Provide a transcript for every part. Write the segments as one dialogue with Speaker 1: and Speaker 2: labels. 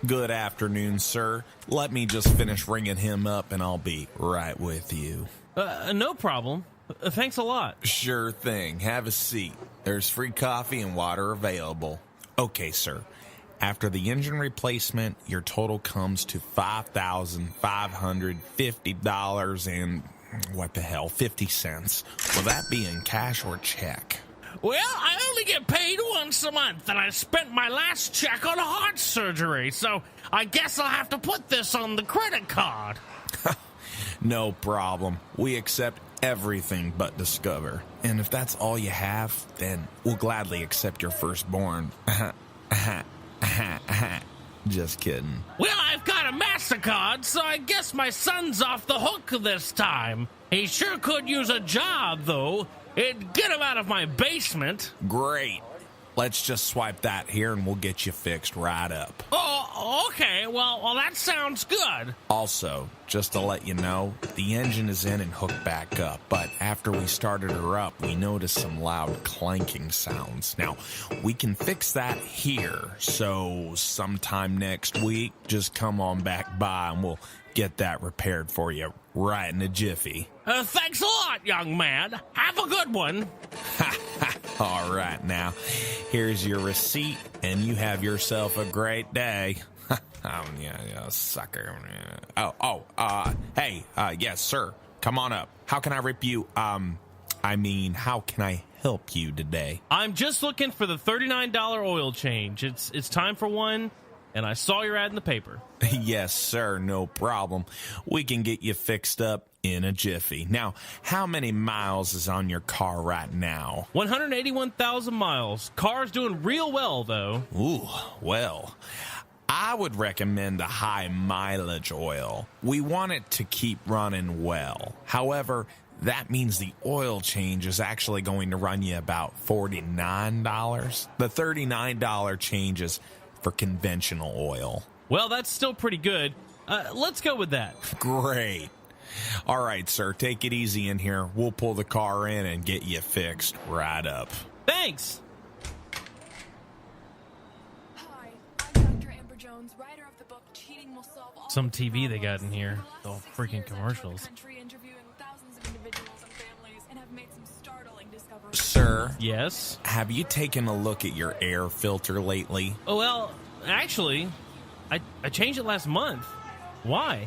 Speaker 1: Good afternoon, sir. Let me just finish ringing him up and I'll be right with you.
Speaker 2: No problem. Thanks a lot.
Speaker 1: Sure thing. Have a seat. There's free coffee and water available. Okay, sir. After the engine replacement, your total comes to $5,550 and, 50 cents. Will that be in cash or check?
Speaker 2: Well, I only get paid once a month, and I spent my last check on heart surgery, so I guess I'll have to put this on the credit card.
Speaker 1: No problem. We accept everything but Discover. And if that's all you have, then we'll gladly accept your firstborn. Just kidding.
Speaker 2: Well, I've got a MasterCard, so I guess my son's off the hook this time. He sure could use a job, though. It'd get him out of my basement.
Speaker 1: Great. Let's just swipe that here and we'll get you fixed right up.
Speaker 2: Oh, okay. Well, that sounds good.
Speaker 1: Also, just to let you know, the engine is in and hooked back up, but after we started her up, we noticed some loud clanking sounds. Now, we can fix that here, so sometime next week, just come on back by and we'll get that repaired for you right in a jiffy.
Speaker 2: Thanks a lot, young man. Have a good one.
Speaker 1: All right, now, here's your receipt, and you have yourself a great day. Yeah, sucker. Hey, yes, sir. Come on up. How can I rip you, how can I help you today?
Speaker 2: I'm just looking for the $39 oil change. It's time for one, and I saw your ad in the paper.
Speaker 1: Yes, sir, no problem. We can get you fixed up in a jiffy. Now, how many miles is on your car right now?
Speaker 2: 181,000 miles. Car's doing real well, though.
Speaker 1: Ooh, well, I would recommend a high mileage oil. We want it to keep running well. However, that means the oil change is actually going to run you about $49. The $39 change is for conventional oil.
Speaker 2: Well, that's still pretty good. Let's go with that.
Speaker 1: Great. All right, sir, take it easy in here. We'll pull the car in and get you fixed right up.
Speaker 2: Thanks.
Speaker 3: Hi, I'm Dr. Amber Jones, writer of the book Cheating Will Solve All
Speaker 2: Some TV they got in here. The freaking commercials.
Speaker 3: Interviewing thousands of individuals and families and have made some startling discoveries.
Speaker 1: Sir?
Speaker 2: Yes?
Speaker 1: Have you taken a look at your air filter lately?
Speaker 2: Oh, well, actually, I changed it last month. Why?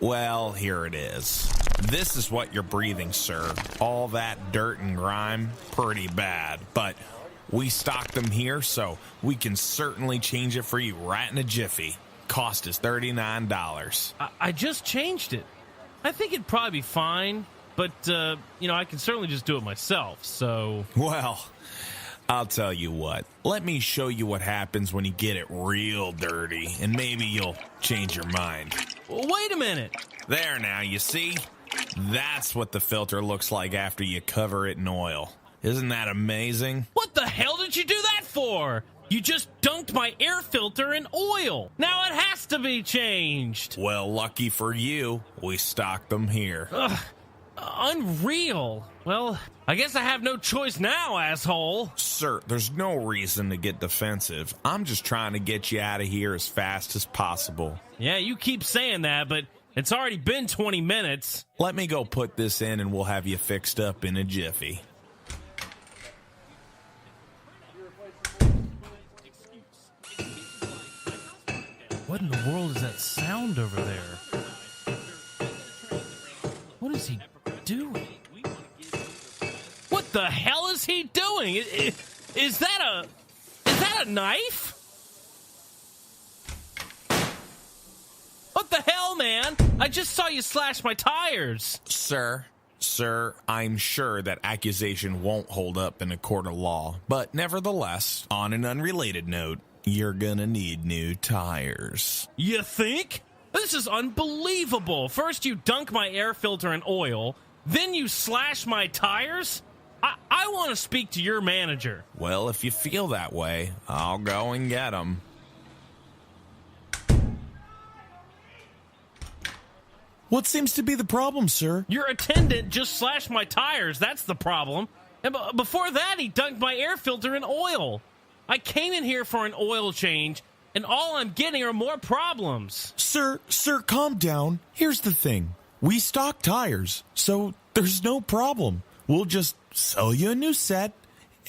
Speaker 1: Well, here it is. This is what you're breathing, sir. All that dirt and grime, pretty bad. But we stock them here, so we can certainly change it for you right in a jiffy. Cost is $39.
Speaker 2: I just changed it. I think it'd probably be fine, but, I can certainly just do it myself, so...
Speaker 1: Well, I'll tell you what. Let me show you what happens when you get it real dirty, and maybe you'll change your mind.
Speaker 2: Wait a minute.
Speaker 1: There now, you see? That's what the filter looks like after you cover it in oil. Isn't that amazing?
Speaker 2: What the hell did you do that for? You just dunked my air filter in oil. Now it has to be changed.
Speaker 1: Well, lucky for you, we stock them here.
Speaker 2: Ugh, unreal. Well, I guess I have no choice now, asshole.
Speaker 1: Sir, there's no reason to get defensive. I'm just trying to get you out of here as fast as possible.
Speaker 2: Yeah, you keep saying that, but it's already been 20 minutes.
Speaker 1: Let me go put this in and we'll have you fixed up in a jiffy.
Speaker 2: What in the world is that sound over there? What is he doing? What the hell is he doing? Is that a knife? What the hell, man? I just saw you slash my tires.
Speaker 1: Sir, I'm sure that accusation won't hold up in a court of law. But nevertheless, on an unrelated note, you're gonna need new tires.
Speaker 2: You think? This is unbelievable. First you dunk my air filter in oil, then you slash my tires? I want to speak to your manager.
Speaker 1: Well, if you feel that way, I'll go and get them. What seems to be the problem, sir?
Speaker 2: Your attendant just slashed my tires. That's the problem. And before that, he dunked my air filter in oil. I came in here for an oil change, And all I'm getting are more problems.
Speaker 1: Sir, calm down. Here's the thing. We stock tires, so there's no problem. We'll just sell you a new set,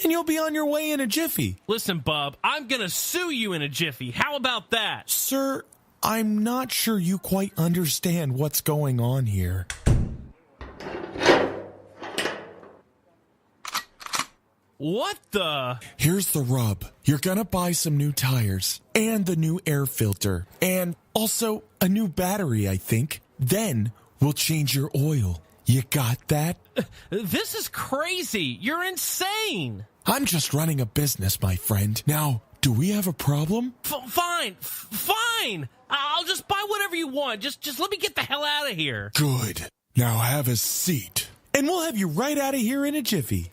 Speaker 1: and you'll be on your way in a jiffy.
Speaker 2: Listen, bub, I'm gonna sue you in a jiffy. How about that?
Speaker 1: Sir, I'm not sure you quite understand what's going on here.
Speaker 2: What the?
Speaker 1: Here's the rub. You're gonna buy some new tires, and the new air filter, and also a new battery, I think. Then we'll change your oil. You got that?
Speaker 2: This is crazy. You're insane.
Speaker 1: I'm just running a business, my friend. Now, do we have a problem?
Speaker 2: Fine. I'll just buy whatever you want. Just let me get the hell out of here.
Speaker 1: Good. Now have a seat. And we'll have you right out of here in a jiffy.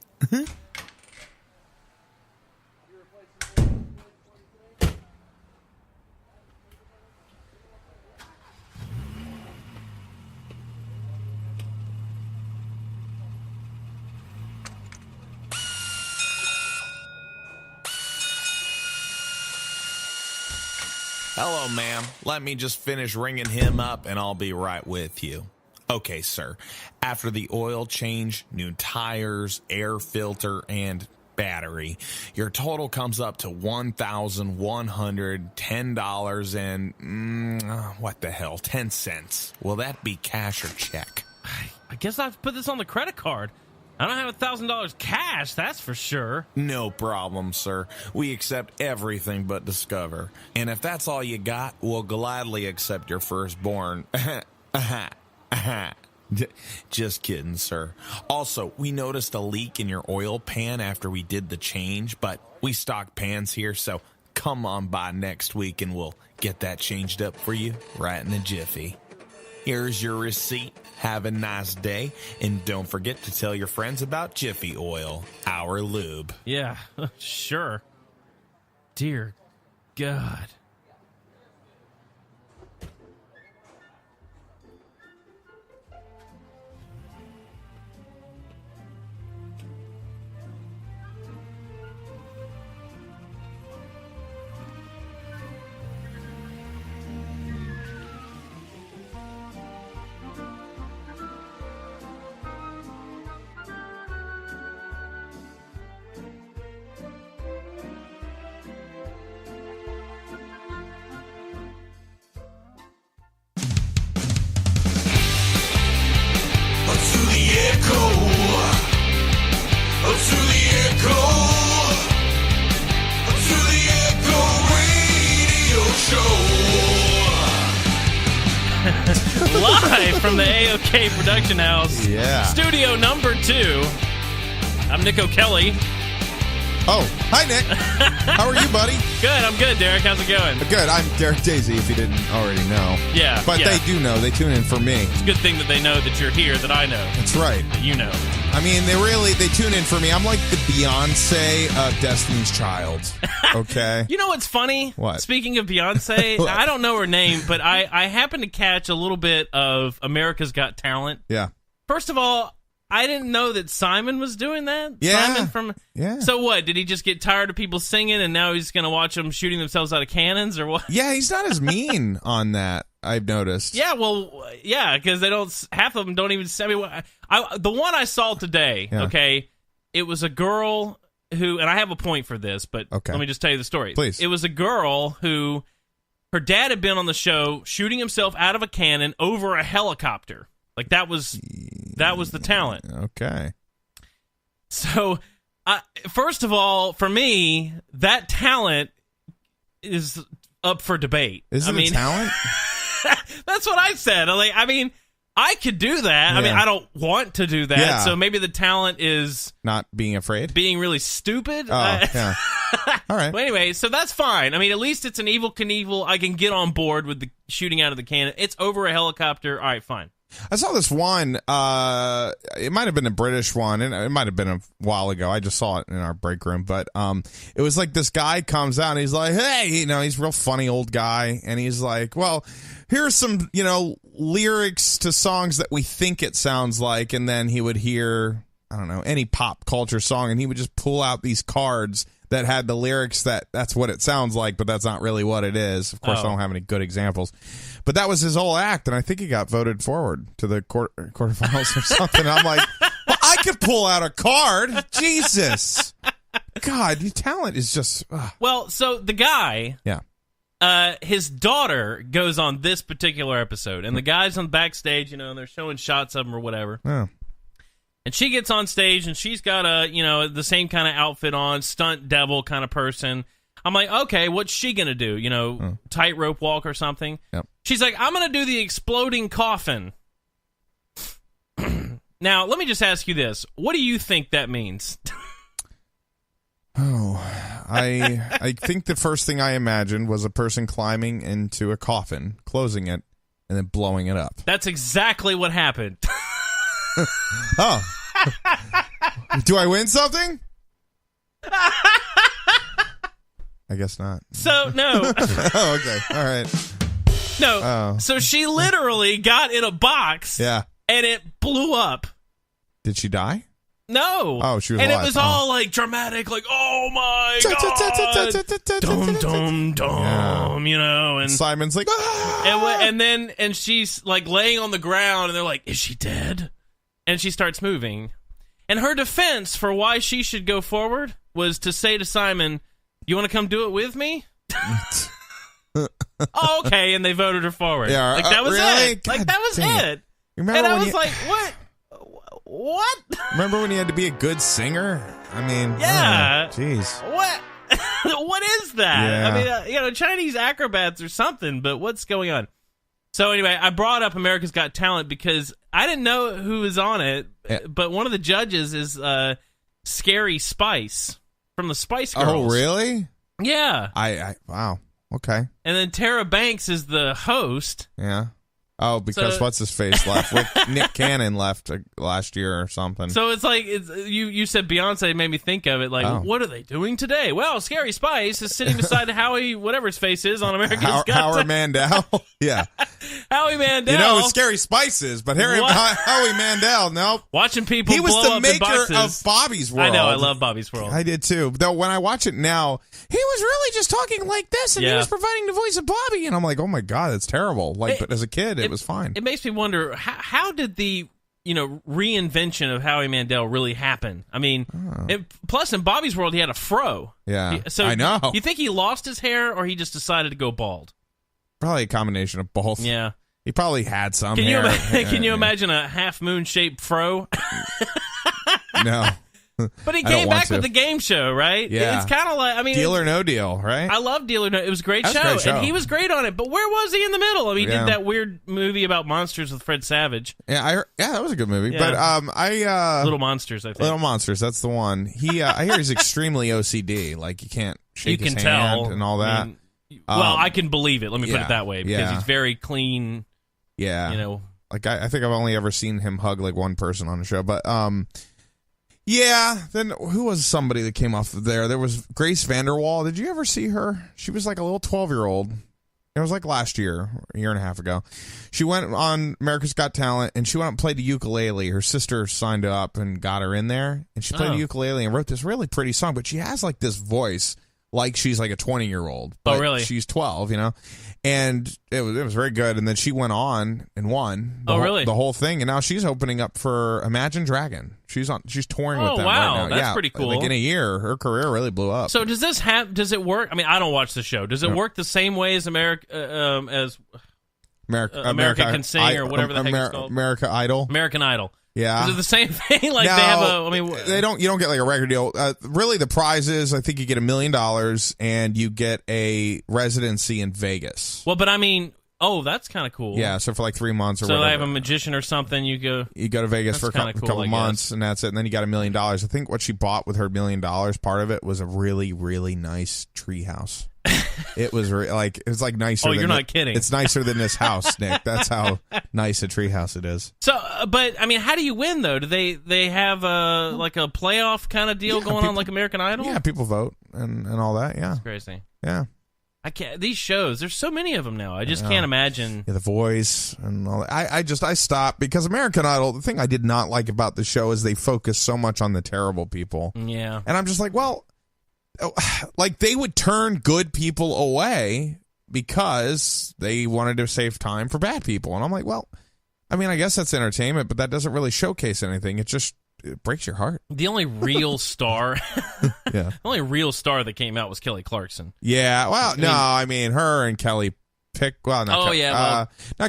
Speaker 1: Hello, ma'am. Let me just finish ringing him up and I'll be right with you. Okay, sir. After the oil change, new tires, air filter, and battery, your total comes up to $1,110 and, what the hell, 10 cents. Will that be cash or check?
Speaker 2: I guess I have to put this on the credit card. I don't have $1,000 cash, that's for sure.
Speaker 1: No problem, sir. We accept everything but Discover. And if that's all you got, we'll gladly accept your firstborn. Just kidding, sir. Also, we noticed a leak in your oil pan after we did the change, but we stock pans here, so come on by next week and we'll get that changed up for you right in a jiffy. Here's your receipt. Have a nice day. And don't forget to tell your friends about Jiffy Oil, our lube.
Speaker 2: Yeah, sure. Dear God. Live from the AOK production house.
Speaker 4: Yeah.
Speaker 2: Studio number 2. I'm Nick O'Kelly.
Speaker 4: Oh, hi, Nick. How are you, buddy?
Speaker 2: Good, I'm good, Derek. How's it going?
Speaker 4: Good. I'm Derek Daisy, if you didn't already know.
Speaker 2: Yeah.
Speaker 4: But
Speaker 2: yeah.
Speaker 4: they do know. They tune in for me.
Speaker 2: It's a good thing that they know that you're here, that I know.
Speaker 4: That's right.
Speaker 2: That you know.
Speaker 4: I mean, they tune in for me. I'm like the Beyonce of Destiny's Child. Okay?
Speaker 2: You know what's funny?
Speaker 4: What?
Speaker 2: Speaking of Beyonce,
Speaker 4: What?
Speaker 2: I don't know her name, but I happened to catch a little bit of America's Got Talent.
Speaker 4: Yeah.
Speaker 2: First of all, I didn't know that Simon was doing that.
Speaker 4: Yeah.
Speaker 2: Simon from.
Speaker 4: Yeah.
Speaker 2: So what? Did he just get tired of people singing and now he's going to watch them shooting themselves out of cannons or what?
Speaker 4: Yeah, he's not as mean on that, I've noticed.
Speaker 2: Yeah, well, yeah, because they don't. Half of them don't even. I mean, the one I saw today.
Speaker 4: Yeah.
Speaker 2: Okay, it was a girl who, and I have a point for this, but
Speaker 4: Okay.
Speaker 2: let me just tell you the story.
Speaker 4: Please.
Speaker 2: It was a girl who, her dad had been on the show shooting himself out of a cannon over a helicopter. Like that was the talent.
Speaker 4: Okay.
Speaker 2: So, first of all, for me, that talent is up for debate.
Speaker 4: Is it a talent?
Speaker 2: That's what I said. I mean, I could do that.
Speaker 4: Yeah.
Speaker 2: I mean, I don't want to do that.
Speaker 4: Yeah.
Speaker 2: So maybe the talent is
Speaker 4: Not being afraid?
Speaker 2: being really stupid.
Speaker 4: Oh, yeah. All right.
Speaker 2: Well, anyway, so that's fine. I mean, at least it's an Evel Knievel. I can get on board with the shooting out of the cannon. It's over a helicopter. All right, fine.
Speaker 4: I saw this one, it might have been a British one, and it might have been a while ago. I just saw it in our break room, but it was like this guy comes out and he's like, hey, he's a real funny old guy, and he's like, well, here's some, lyrics to songs that we think it sounds like, and then he would hear, I don't know, any pop culture song, and he would just pull out these cards that had the lyrics that's what it sounds like, but that's not really what it is. Of course, I don't have any good examples. But that was his whole act, and I think he got voted forward to the quarterfinals or something. I'm like, well, I could pull out a card. Jesus. God, your talent is just...
Speaker 2: Well, so the guy...
Speaker 4: Yeah.
Speaker 2: His daughter goes on this particular episode, and the guy's on backstage, and they're showing shots of him or whatever.
Speaker 4: Yeah.
Speaker 2: And she gets on stage, and she's got the same kind of outfit on, stunt devil kind of person. I'm like, okay, what's she gonna do? Tightrope walk or something?
Speaker 4: Yep.
Speaker 2: She's like, I'm gonna do the exploding coffin. Now, let me just ask you this: what do you think that means?
Speaker 4: I think the first thing I imagined was a person climbing into a coffin, closing it, and then blowing it up.
Speaker 2: That's exactly what happened.
Speaker 4: Oh. Do I win something? I guess not.
Speaker 2: So, no.
Speaker 4: Oh, okay. All right.
Speaker 2: No.
Speaker 4: Oh.
Speaker 2: So she literally got in a box.
Speaker 4: Yeah.
Speaker 2: And it blew up.
Speaker 4: Did she die?
Speaker 2: No.
Speaker 4: Oh, she was
Speaker 2: and
Speaker 4: alive.
Speaker 2: It was all like dramatic, like, oh my God. Dum, dum, dum, and
Speaker 4: Simon's like, ah!
Speaker 2: and she's like laying on the ground, and they're like, is she dead? And she starts moving. And her defense for why she should go forward was to say to Simon, you want to come do it with me? Oh, okay, and they voted her forward.
Speaker 4: Yeah,
Speaker 2: like, that was
Speaker 4: really?
Speaker 2: it.
Speaker 4: God
Speaker 2: like, that was it.
Speaker 4: Remember
Speaker 2: and I
Speaker 4: when
Speaker 2: was like, what?
Speaker 4: Remember when you had to be a good singer? I mean,
Speaker 2: yeah.
Speaker 4: Jeez.
Speaker 2: What? What is that?
Speaker 4: Yeah.
Speaker 2: I mean, Chinese acrobats or something, but what's going on? So anyway, I brought up America's Got Talent because I didn't know who was on it, but one of the judges is Scary Spice from the Spice Girls.
Speaker 4: Oh, really?
Speaker 2: Yeah.
Speaker 4: Wow. Okay.
Speaker 2: And then Tara Banks is the host.
Speaker 4: Yeah. Oh, because what's his face left? Nick Cannon left last year or something.
Speaker 2: So it's like you said Beyonce made me think of it. Like, What are they doing today? Well, Scary Spice is sitting beside Howie, whatever his face is, on America's Got Talent.
Speaker 4: Howard Mandel. Yeah.
Speaker 2: Howie Mandel.
Speaker 4: You know who Scary Spice is, but Howie Mandel, nope.
Speaker 2: Watching people.
Speaker 4: He was
Speaker 2: blow
Speaker 4: the
Speaker 2: up in
Speaker 4: maker
Speaker 2: boxes.
Speaker 4: of Bobby's World.
Speaker 2: I know. I love Bobby's World.
Speaker 4: I did too. Though when I watch it now, he was really just talking like this, and he was providing the voice of Bobby, and I'm like, oh my God, that's terrible. Like, but as a kid, it was fine.
Speaker 2: It makes me wonder how did the reinvention of Howie Mandel really happen? I mean, plus in Bobby's World he had a fro.
Speaker 4: Yeah,
Speaker 2: so
Speaker 4: I know.
Speaker 2: You think he lost his hair or he just decided to go bald?
Speaker 4: Probably a combination of both.
Speaker 2: Yeah,
Speaker 4: he probably had some.
Speaker 2: Can
Speaker 4: hair.
Speaker 2: Can you imagine a half moon shaped fro?
Speaker 4: No.
Speaker 2: But he came back with the game show, right?
Speaker 4: Yeah.
Speaker 2: It's kind of like, I mean...
Speaker 4: Deal or No Deal, right?
Speaker 2: I love Deal or No. It was a great show. And he was great on it. But where was he in the middle? I mean, he did that weird movie about monsters with Fred Savage.
Speaker 4: Yeah, that was a good movie.
Speaker 2: Yeah.
Speaker 4: But
Speaker 2: Little Monsters, I think.
Speaker 4: Little Monsters, that's the one. I hear he's extremely OCD. Like, you can't shake his hand and all that.
Speaker 2: Well, I can believe it. Let me put it that way. Because he's very clean.
Speaker 4: Yeah. Like, I think I've only ever seen him hug, like, one person on the show. But, yeah, then who was somebody that came off of there? There was Grace VanderWaal. Did you ever see her? She was like a little 12-year-old. It was like last year, a year and a half ago. She went on America's Got Talent, and she went up and played the ukulele. Her sister signed up and got her in there, and she played the ukulele and wrote this really pretty song, but she has like this voice like she's like a 20-year-old.
Speaker 2: Oh, really?
Speaker 4: She's 12, And it was very good. And then she went on and won the whole thing. And now she's opening up for Imagine Dragon. She's touring with them right now.
Speaker 2: That's pretty cool.
Speaker 4: Like in a year, her career really blew up.
Speaker 2: So does it work? I mean, I don't watch the show. Does it work the same way as America Can Sing or whatever the heck it's called?
Speaker 4: American Idol. Yeah.
Speaker 2: Is it the same thing? Like,
Speaker 4: no,
Speaker 2: they have
Speaker 4: you don't get like a record deal. Really, the prize is, I think you get $1 million and you get a residency in Vegas.
Speaker 2: Well, but I mean, that's kind of cool.
Speaker 4: Yeah, so for like 3 months or whatever.
Speaker 2: So they have a magician or something, you go
Speaker 4: to Vegas for a couple months, and that's it. And then you got $1 million. I think what she bought with her $1 million, part of it was a really, really nice treehouse. It was it was like nicer.
Speaker 2: Oh, you're not kidding.
Speaker 4: It's nicer than this house, Nick. That's how nice a treehouse it is.
Speaker 2: So, but I mean, how do you win though? Do they have like a playoff kind of deal going on, like American Idol?
Speaker 4: Yeah, people vote and all that. Yeah,
Speaker 2: that's crazy.
Speaker 4: Yeah,
Speaker 2: I can't. These shows, there's so many of them now. I just can't imagine.
Speaker 4: Yeah, The Voice and all that. I stopped because American Idol. The thing I did not like about the show is they focus so much on the terrible people.
Speaker 2: Yeah,
Speaker 4: and I'm just like, well. like they would turn good people away because they wanted to save time for bad people. And I'm like, well, I mean, I guess that's entertainment, but that doesn't really showcase anything. It breaks your heart.
Speaker 2: The only real star,
Speaker 4: Yeah.
Speaker 2: the only real star that came out was Kelly Clarkson.
Speaker 4: Yeah. Well, I mean, her and Kelly Pickler.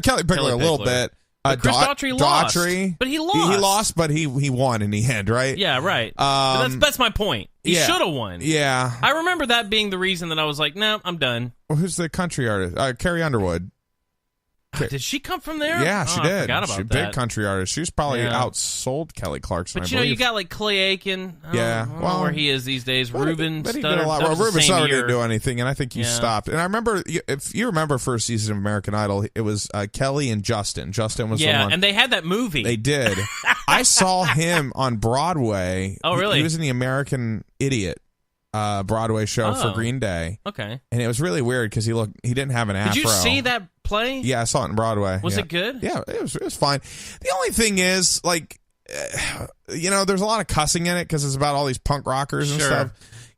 Speaker 4: Kelly Pickler a little bit.
Speaker 2: Chris Daughtry lost, but he lost.
Speaker 4: He lost, but he won in the end, right?
Speaker 2: Yeah, right. But that's my point. He should have won.
Speaker 4: Yeah.
Speaker 2: I remember that being the reason that I was like, no, I'm done.
Speaker 4: Well, who's the country artist? Carrie Underwood.
Speaker 2: Did she come from there?
Speaker 4: Yeah, she did.
Speaker 2: I forgot about
Speaker 4: She's a
Speaker 2: that.
Speaker 4: big country artist. She's probably outsold Kelly Clarkson.
Speaker 2: But
Speaker 4: I believe.
Speaker 2: You got like Clay Aiken. I don't know where he is these days. Ruben
Speaker 4: but he
Speaker 2: Studdard.
Speaker 4: did a lot. Well, Ruben Studdard didn't do anything, and I think you stopped. And I remember, if you remember first season of American Idol, it was Kelly and Justin. Justin was the one.
Speaker 2: And they had that movie.
Speaker 4: They did. I saw him on Broadway.
Speaker 2: Oh, really?
Speaker 4: He was in the American Idiot Broadway show for Green Day.
Speaker 2: Okay.
Speaker 4: And it was really weird because he didn't have an afro.
Speaker 2: Did you see that play?
Speaker 4: Yeah, I saw it in Broadway.
Speaker 2: Was it good?
Speaker 4: Yeah, it was fine. The only thing is, like, there's a lot of cussing in it because it's about all these punk rockers and stuff.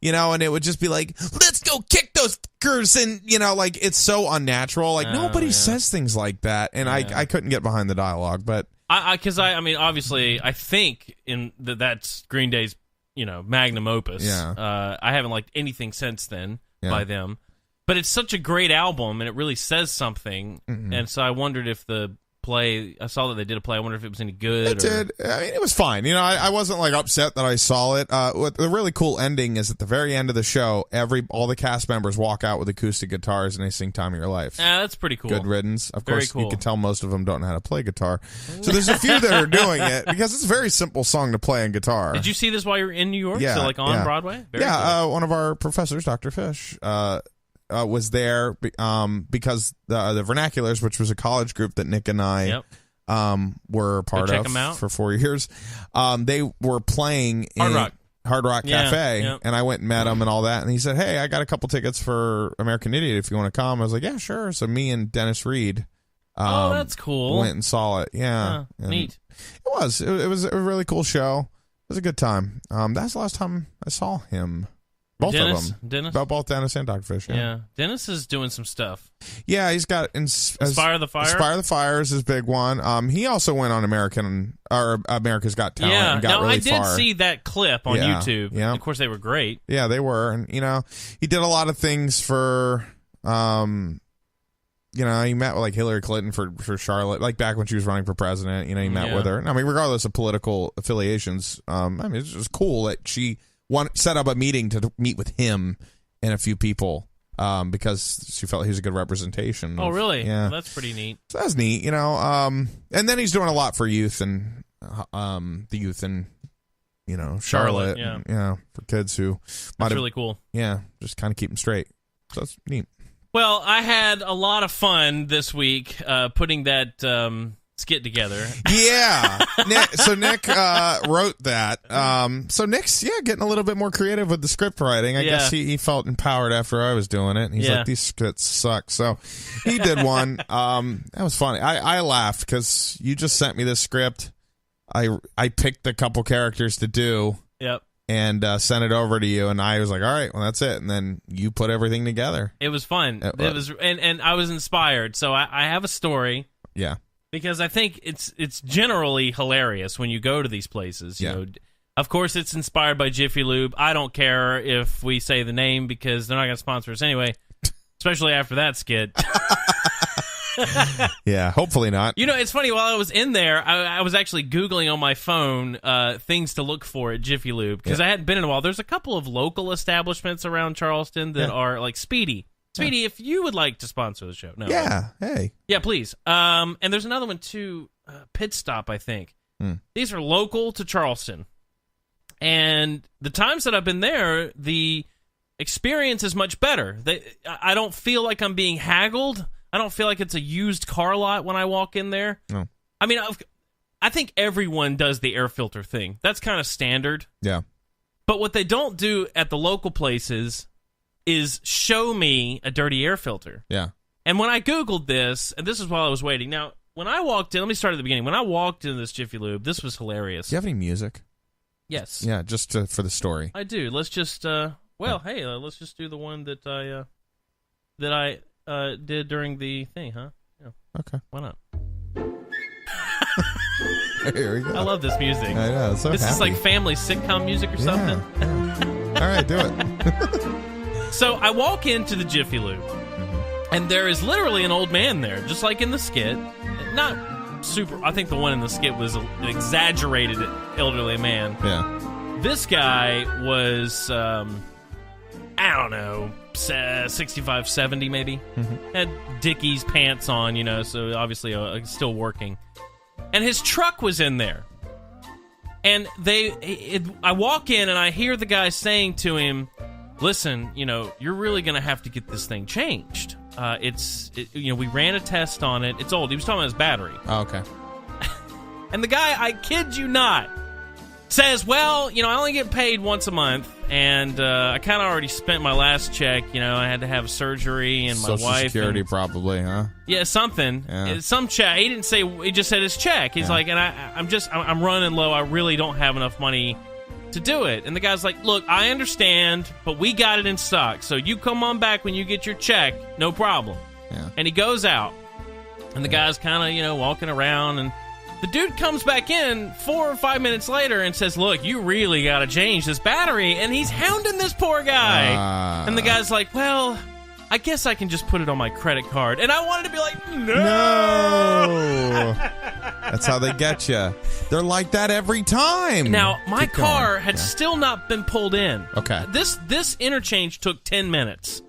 Speaker 4: And it would just be like, let's go kick those fuckers, and like it's so unnatural. Like nobody says things like that, and I couldn't get behind the dialogue. But
Speaker 2: I mean, obviously, I think that's Green Day's magnum opus.
Speaker 4: Yeah.
Speaker 2: I haven't liked anything since then by them. But it's such a great album, and it really says something. Mm-hmm. And so I wondered if the play, I saw that they did a play, I wonder if it was any good.
Speaker 4: It did. I mean, it was fine. I wasn't like upset that I saw it. What the really cool ending is at the very end of the show, all the cast members walk out with acoustic guitars and they sing Time of Your Life.
Speaker 2: That's pretty cool.
Speaker 4: Good riddance. Of
Speaker 2: Very
Speaker 4: course,
Speaker 2: cool.
Speaker 4: You can tell most of them don't know how to play guitar. So there's a few that are doing it because it's a very simple song to play on guitar.
Speaker 2: Did you see this while you were in New York?
Speaker 4: Yeah.
Speaker 2: So like on Broadway? Very cool.
Speaker 4: One of our professors, Dr. Fish, was there because the Vernaculars, which was a college group that Nick and I were part of for 4 years. They were playing in Hard Rock Cafe, and I went and met him and all that. And he said, "Hey, I got a couple tickets for American Idiot if you want to come." I was like, "Yeah, sure." So me and Dennis Reed,
Speaker 2: that's cool.
Speaker 4: went and saw it. Yeah,
Speaker 2: neat.
Speaker 4: It was. It was a really cool show. It was a good time. That's the last time I saw him. Both
Speaker 2: Dennis,
Speaker 4: of them.
Speaker 2: Dennis?
Speaker 4: Both Dennis and Dr. Fish.
Speaker 2: Yeah. Dennis is doing some stuff.
Speaker 4: Yeah, he's got
Speaker 2: Inspire the Fire.
Speaker 4: Inspire the Fire is his big one. He also went on America's Got Talent and got really far.
Speaker 2: I did see that clip on YouTube. Yeah. Of course, they were great.
Speaker 4: Yeah, they were. And, he did a lot of things for, he met with like Hillary Clinton for Charlotte, like back when she was running for president. He met with her. I mean, regardless of political affiliations, it's just cool that she set up a meeting to meet with him and a few people because she felt he was a good representation.
Speaker 2: Oh, really?
Speaker 4: Yeah.
Speaker 2: Well, that's pretty neat.
Speaker 4: So that's neat, And then he's doing a lot for youth and the youth in, Charlotte.
Speaker 2: Yeah.
Speaker 4: For kids who
Speaker 2: That's really cool.
Speaker 4: Yeah, just kind of keep them straight. So that's neat.
Speaker 2: Well, I had a lot of fun this week putting that skit together.
Speaker 4: Yeah. Nick wrote that. So Nick's getting a little bit more creative with the script writing. I guess he felt empowered after I was doing it. And he's like, these scripts suck. So he did one. That was funny. I laughed because you just sent me this script. I picked a couple characters to do.
Speaker 2: Yep.
Speaker 4: And sent it over to you, and I was like, "All right, well, that's it." And then you put everything together.
Speaker 2: It was fun. It was, and I was inspired. So I have a story.
Speaker 4: Yeah.
Speaker 2: Because I think it's generally hilarious when you go to these places. You know, of course, it's inspired by Jiffy Lube. I don't care if we say the name because they're not going to sponsor us anyway, especially after that skit.
Speaker 4: Yeah, hopefully not.
Speaker 2: It's funny. While I was in there, I was actually Googling on my phone things to look for at Jiffy Lube because I hadn't been in a while. There's a couple of local establishments around Charleston that are like Speedy. Speedy, if you would like to sponsor the show. No.
Speaker 4: Yeah, hey.
Speaker 2: Yeah, please. And there's another one too, Pit Stop, I think. These are local to Charleston. And the times that I've been there, the experience is much better. I don't feel like I'm being haggled. I don't feel like it's a used car lot when I walk in there.
Speaker 4: No.
Speaker 2: I mean, I think everyone does the air filter thing. That's kind of standard.
Speaker 4: Yeah.
Speaker 2: But what they don't do at the local places is show me a dirty air filter.
Speaker 4: Yeah.
Speaker 2: And when I Googled this, and this is while I was waiting. Now, when I walked in, let me start at the beginning. When I walked into this Jiffy Lube, this was hilarious.
Speaker 4: Do you have any music?
Speaker 2: Yes.
Speaker 4: Yeah, just for the story.
Speaker 2: I do. Let's just Well, hey, let's just do the one that I did during the thing, huh? Yeah.
Speaker 4: Okay.
Speaker 2: Why not?
Speaker 4: Here we go.
Speaker 2: I love this music.
Speaker 4: I know. It's so
Speaker 2: This
Speaker 4: happy.
Speaker 2: is like family sitcom music or something.
Speaker 4: Yeah. All right, do it.
Speaker 2: So I walk into the Jiffy Lube, and there is literally an old man there, just like in the skit. Not super. I think the one in the skit was an exaggerated elderly man.
Speaker 4: Yeah.
Speaker 2: This guy was, I don't know, 65, 70 maybe. Had Dickies pants on, so obviously still working. And his truck was in there. And I walk in and I hear the guy saying to him, listen, you're really going to have to get this thing changed. We ran a test on it. It's old. He was talking about his battery.
Speaker 4: Oh, okay.
Speaker 2: And the guy, I kid you not, says, well, I only get paid once a month, and I kind of already spent my last check. I had to have surgery, and my
Speaker 4: Social
Speaker 2: wife.
Speaker 4: Security, probably, huh?
Speaker 2: Yeah, something.
Speaker 4: Yeah.
Speaker 2: Some check. He didn't say. He just said his check. He's like, and I'm running low. I really don't have enough money to do it. And the guy's like, look, I understand, but we got it in stock. So you come on back when you get your check, no problem.
Speaker 4: Yeah.
Speaker 2: And he goes out, and the guy's kind of, walking around, and the dude comes back in 4 or 5 minutes later and says, look, you really got to change this battery. And he's hounding this poor guy. And the guy's like, well, I guess I can just put it on my credit card. And I wanted to be like, no.
Speaker 4: That's how they get you. They're like that every time.
Speaker 2: Now, my
Speaker 4: Keep going.
Speaker 2: car had still not been pulled in.
Speaker 4: Okay.
Speaker 2: This interchange took 10 minutes.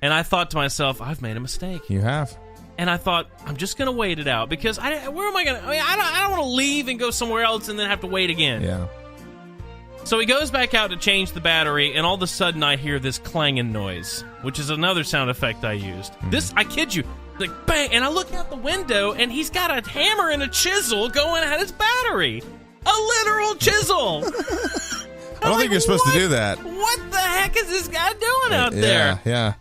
Speaker 2: And I thought to myself, I've made a mistake.
Speaker 4: You have.
Speaker 2: And I thought, I'm just going to wait it out. Because where am I going to... I don't want to leave and go somewhere else and then have to wait again.
Speaker 4: Yeah.
Speaker 2: So he goes back out to change the battery, and all of a sudden I hear this clanging noise, which is another sound effect I used. This, I kid you, like bang, and I look out the window, and he's got a hammer and a chisel going at his battery. A literal chisel!
Speaker 4: I don't think you're supposed to do that.
Speaker 2: What the heck is this guy doing out there?
Speaker 4: Yeah.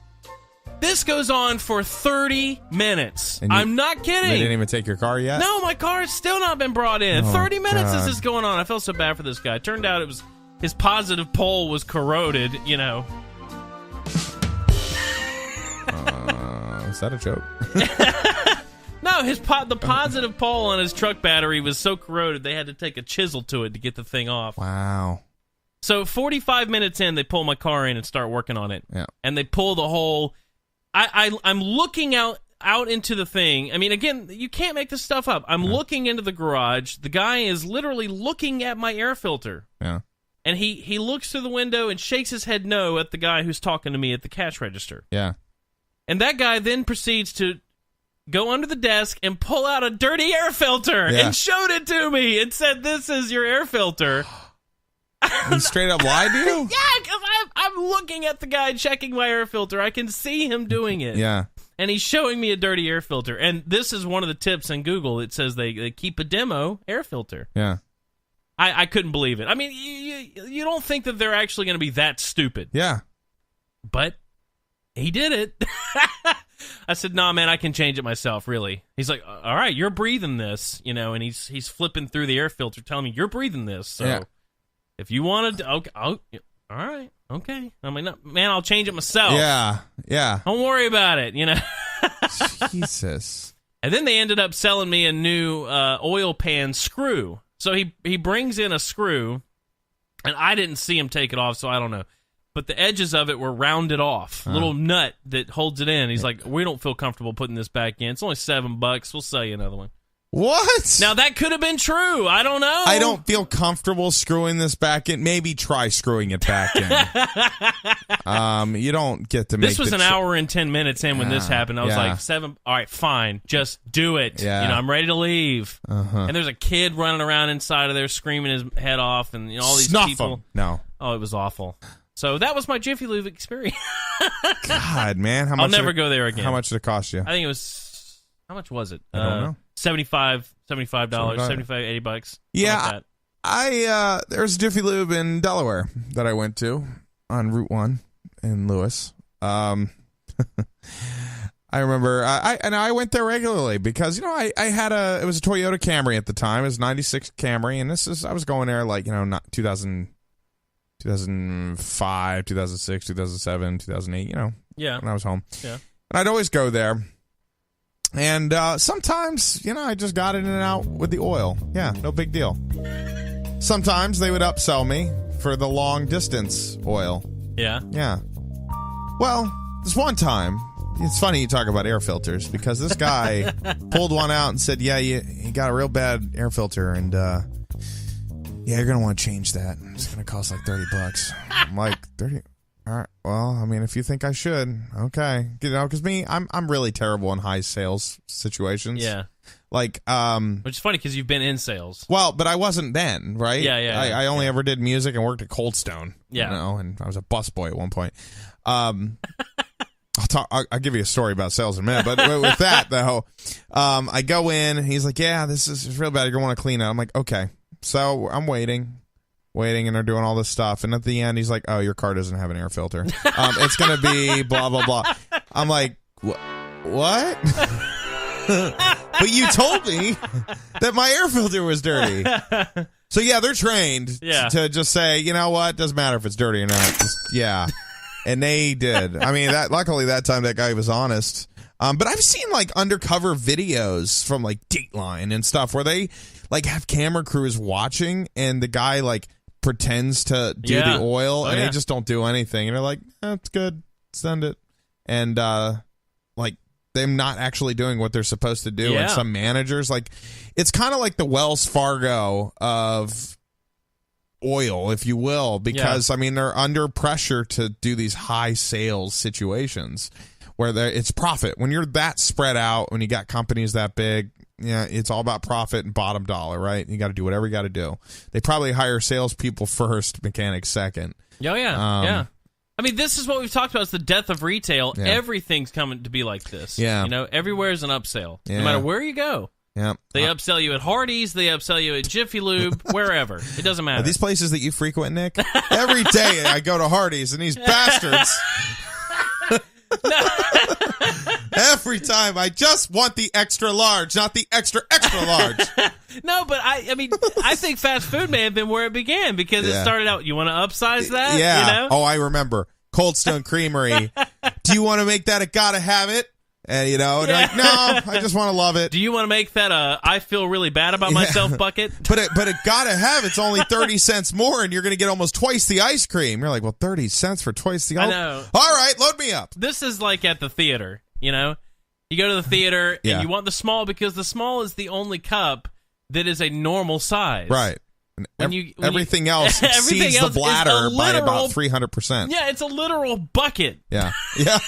Speaker 2: This goes on for 30 minutes. I'm not kidding.
Speaker 4: They didn't even take your car yet?
Speaker 2: No, my car has still not been brought in. 30 minutes
Speaker 4: God.
Speaker 2: this is going on. I felt so bad for this guy. Turned out it was his positive pole was corroded,
Speaker 4: Is that a joke?
Speaker 2: No, the positive pole on his truck battery was so corroded they had to take a chisel to it to get the thing off.
Speaker 4: Wow.
Speaker 2: So 45 minutes in, they pull my car in and start working on it.
Speaker 4: Yeah.
Speaker 2: And they pull the whole... I'm looking out into the thing. I mean, again, you can't make this stuff up. I'm looking into the garage. The guy is literally looking at my air filter.
Speaker 4: Yeah.
Speaker 2: And he looks through the window and shakes his head no at the guy who's talking to me at the cash register.
Speaker 4: Yeah.
Speaker 2: And that guy then proceeds to go under the desk and pull out a dirty air filter and showed it to me and said, this is your air filter.
Speaker 4: He straight up lied to you?
Speaker 2: Yeah, because I'm looking at the guy checking my air filter. I can see him doing it.
Speaker 4: Yeah.
Speaker 2: And he's showing me a dirty air filter. And this is one of the tips in Google. It says they keep a demo air filter.
Speaker 4: Yeah.
Speaker 2: I couldn't believe it. I mean, you don't think that they're actually going to be that stupid.
Speaker 4: Yeah.
Speaker 2: But he did it. I said, nah, man, I can change it myself, really. He's like, all right, you're breathing this, and he's flipping through the air filter telling me, you're breathing this. So if you want to, okay, all right, okay. I'm like, no, man, I'll change it myself.
Speaker 4: Yeah. Yeah.
Speaker 2: Don't worry about it,
Speaker 4: Jesus.
Speaker 2: And then they ended up selling me a new oil pan screw. So he brings in a screw, and I didn't see him take it off, so I don't know. But the edges of it were rounded off, little nut that holds it in. He's like, we don't feel comfortable putting this back in. It's only $7. We'll sell you another one.
Speaker 4: What?
Speaker 2: Now, that could have been true. I don't know.
Speaker 4: I don't feel comfortable screwing this back in. Maybe try screwing it back in. You don't get to make
Speaker 2: this was an hour and 10 minutes in when this happened. I was like, 7. All right, fine. Just do it.
Speaker 4: Yeah.
Speaker 2: I'm ready to leave.
Speaker 4: Uh-huh.
Speaker 2: And there's a kid running around inside of there screaming his head off, and all these
Speaker 4: Snuff
Speaker 2: people.
Speaker 4: him. No.
Speaker 2: Oh, it was awful. So that was my Jiffy Lube experience.
Speaker 4: God, man. How much
Speaker 2: I'll never go there again.
Speaker 4: How much did it cost you?
Speaker 2: I think it was... How much was it?
Speaker 4: I don't know.
Speaker 2: $75, $80.
Speaker 4: Yeah,
Speaker 2: Like
Speaker 4: there's Jiffy Lube in Delaware that I went to on Route 1 in Lewis. I remember I went there regularly because I had it was a Toyota Camry at the time. It was a 96 Camry, and I was going there like not 2000 2005, 2006, 2007, 2008,
Speaker 2: Yeah.
Speaker 4: when I was home.
Speaker 2: Yeah.
Speaker 4: And I'd always go there. And sometimes, I just got in and out with the oil. Yeah, no big deal. Sometimes they would upsell me for the long distance oil.
Speaker 2: Yeah.
Speaker 4: Yeah. Well, this one time, it's funny you talk about air filters because this guy pulled one out and said, yeah, you got a real bad air filter and yeah, you're going to want to change that. It's going to cost like $30. I'm like, 30? All right. Well, I mean, if you think I should, okay. Because I'm really terrible in high sales situations.
Speaker 2: Yeah.
Speaker 4: Like,
Speaker 2: which is funny because you've been in sales.
Speaker 4: well, but I wasn't then, right?
Speaker 2: Yeah.
Speaker 4: I only ever did music and worked at Cold Stone.
Speaker 2: Yeah.
Speaker 4: And I was a busboy at one point. I'll give you a story about sales in a minute, but with that though, I go in and he's like, yeah, this is real bad. You're going to want to clean it. I'm like, okay. So I'm waiting, and they're doing all this stuff. And at the end, he's like, oh, your car doesn't have an air filter. It's going to be blah, blah, blah. I'm like, what? But you told me that my air filter was dirty. So yeah, they're trained to just say, you know what? Doesn't matter if it's dirty or not. Just, yeah. And they did. I mean, luckily that time that guy was honest. But I've seen like undercover videos from like Dateline and stuff where they like have camera crews watching and the guy like pretends to do the oil and they just don't do anything. And they're like, that's good. Send it. And like them not actually doing what they're supposed to do.
Speaker 2: Yeah.
Speaker 4: And some managers, like, it's kind of like the Wells Fargo of oil, if you will, because I mean they're under pressure to do these high sales situations where it's profit. When you're that spread out, when you got companies that big, it's all about profit and bottom dollar, right? You got to do whatever you got to do. They probably hire salespeople first, mechanics second.
Speaker 2: Yeah. I mean, this is what we've talked about. It's the death of retail.
Speaker 4: Yeah.
Speaker 2: Everything's coming to be like this.
Speaker 4: Yeah.
Speaker 2: Everywhere's an upsell.
Speaker 4: Yeah.
Speaker 2: No matter where you go.
Speaker 4: Yeah.
Speaker 2: They upsell you at Hardee's. They upsell you at Jiffy Lube. Wherever. It doesn't matter.
Speaker 4: Are these places that you frequent, Nick? Every day I go to Hardee's and these bastards... Every time I just want the extra large, not the extra large.
Speaker 2: No, but I mean, I think fast food may have been where it began because it started out, you want to upsize that?
Speaker 4: Yeah. Oh, I remember. Cold Stone Creamery. Do you want to make that a gotta have it? And, they're like, no, I just want to love it.
Speaker 2: Do you want to make that a I feel really bad about myself bucket?
Speaker 4: But it gotta have it's only 30 cents more and you're going to get almost twice the ice cream. You're like, well, 30 cents for twice the ice cream?
Speaker 2: I know.
Speaker 4: All right, load me up.
Speaker 2: This is like at the theater, You go to the theater and you want the small because the small is the only cup that is a normal size.
Speaker 4: Right. Everything else exceeds the bladder by about 300%.
Speaker 2: Yeah, it's a literal bucket.
Speaker 4: Yeah. Yeah.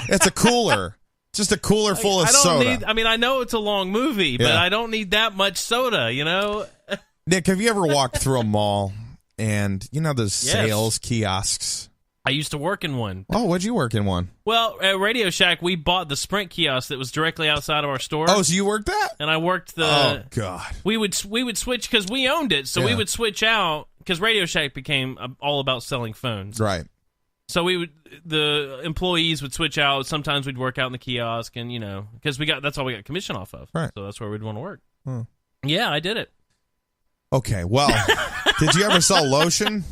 Speaker 4: It's a cooler. Just a cooler full of soda.
Speaker 2: I know it's a long movie, but I don't need that much soda,
Speaker 4: Nick, have you ever walked through a mall and, those sales kiosks?
Speaker 2: I used to work in one.
Speaker 4: Oh, what'd you work in one?
Speaker 2: Well, at Radio Shack, we bought the Sprint kiosk that was directly outside of our store.
Speaker 4: Oh, so you worked that?
Speaker 2: And I worked the...
Speaker 4: Oh, God.
Speaker 2: We would switch, because we owned it, so we would switch out, because Radio Shack became all about selling phones.
Speaker 4: Right.
Speaker 2: So the employees would switch out. Sometimes we'd work out in the kiosk, and because that's all we got commission off of.
Speaker 4: Right.
Speaker 2: So that's where we'd want to work.
Speaker 4: Hmm.
Speaker 2: Yeah, I did it.
Speaker 4: Okay, well, did you ever sell lotion?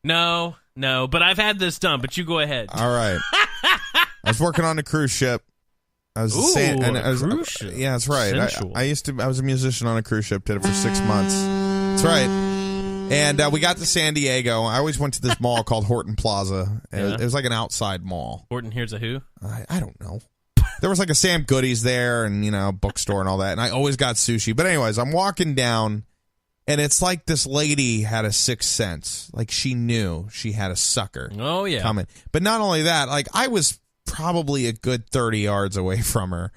Speaker 2: No, but I've had this done. But you go ahead.
Speaker 4: All right. I was working on a cruise ship. I was
Speaker 2: cruise ship.
Speaker 4: Yeah, that's right. I was a musician on a cruise ship. Did it for 6 months. That's right. And we got to San Diego. I always went to this mall called Horton Plaza. It was like an outside mall.
Speaker 2: Horton Here's a Who?
Speaker 4: I don't know. There was like a Sam Goodies there and, bookstore and all that. And I always got sushi. But anyways, I'm walking down, and it's like this lady had a sixth sense. Like she knew she had a sucker coming. But not only that, like I was probably a good 30 yards away from her.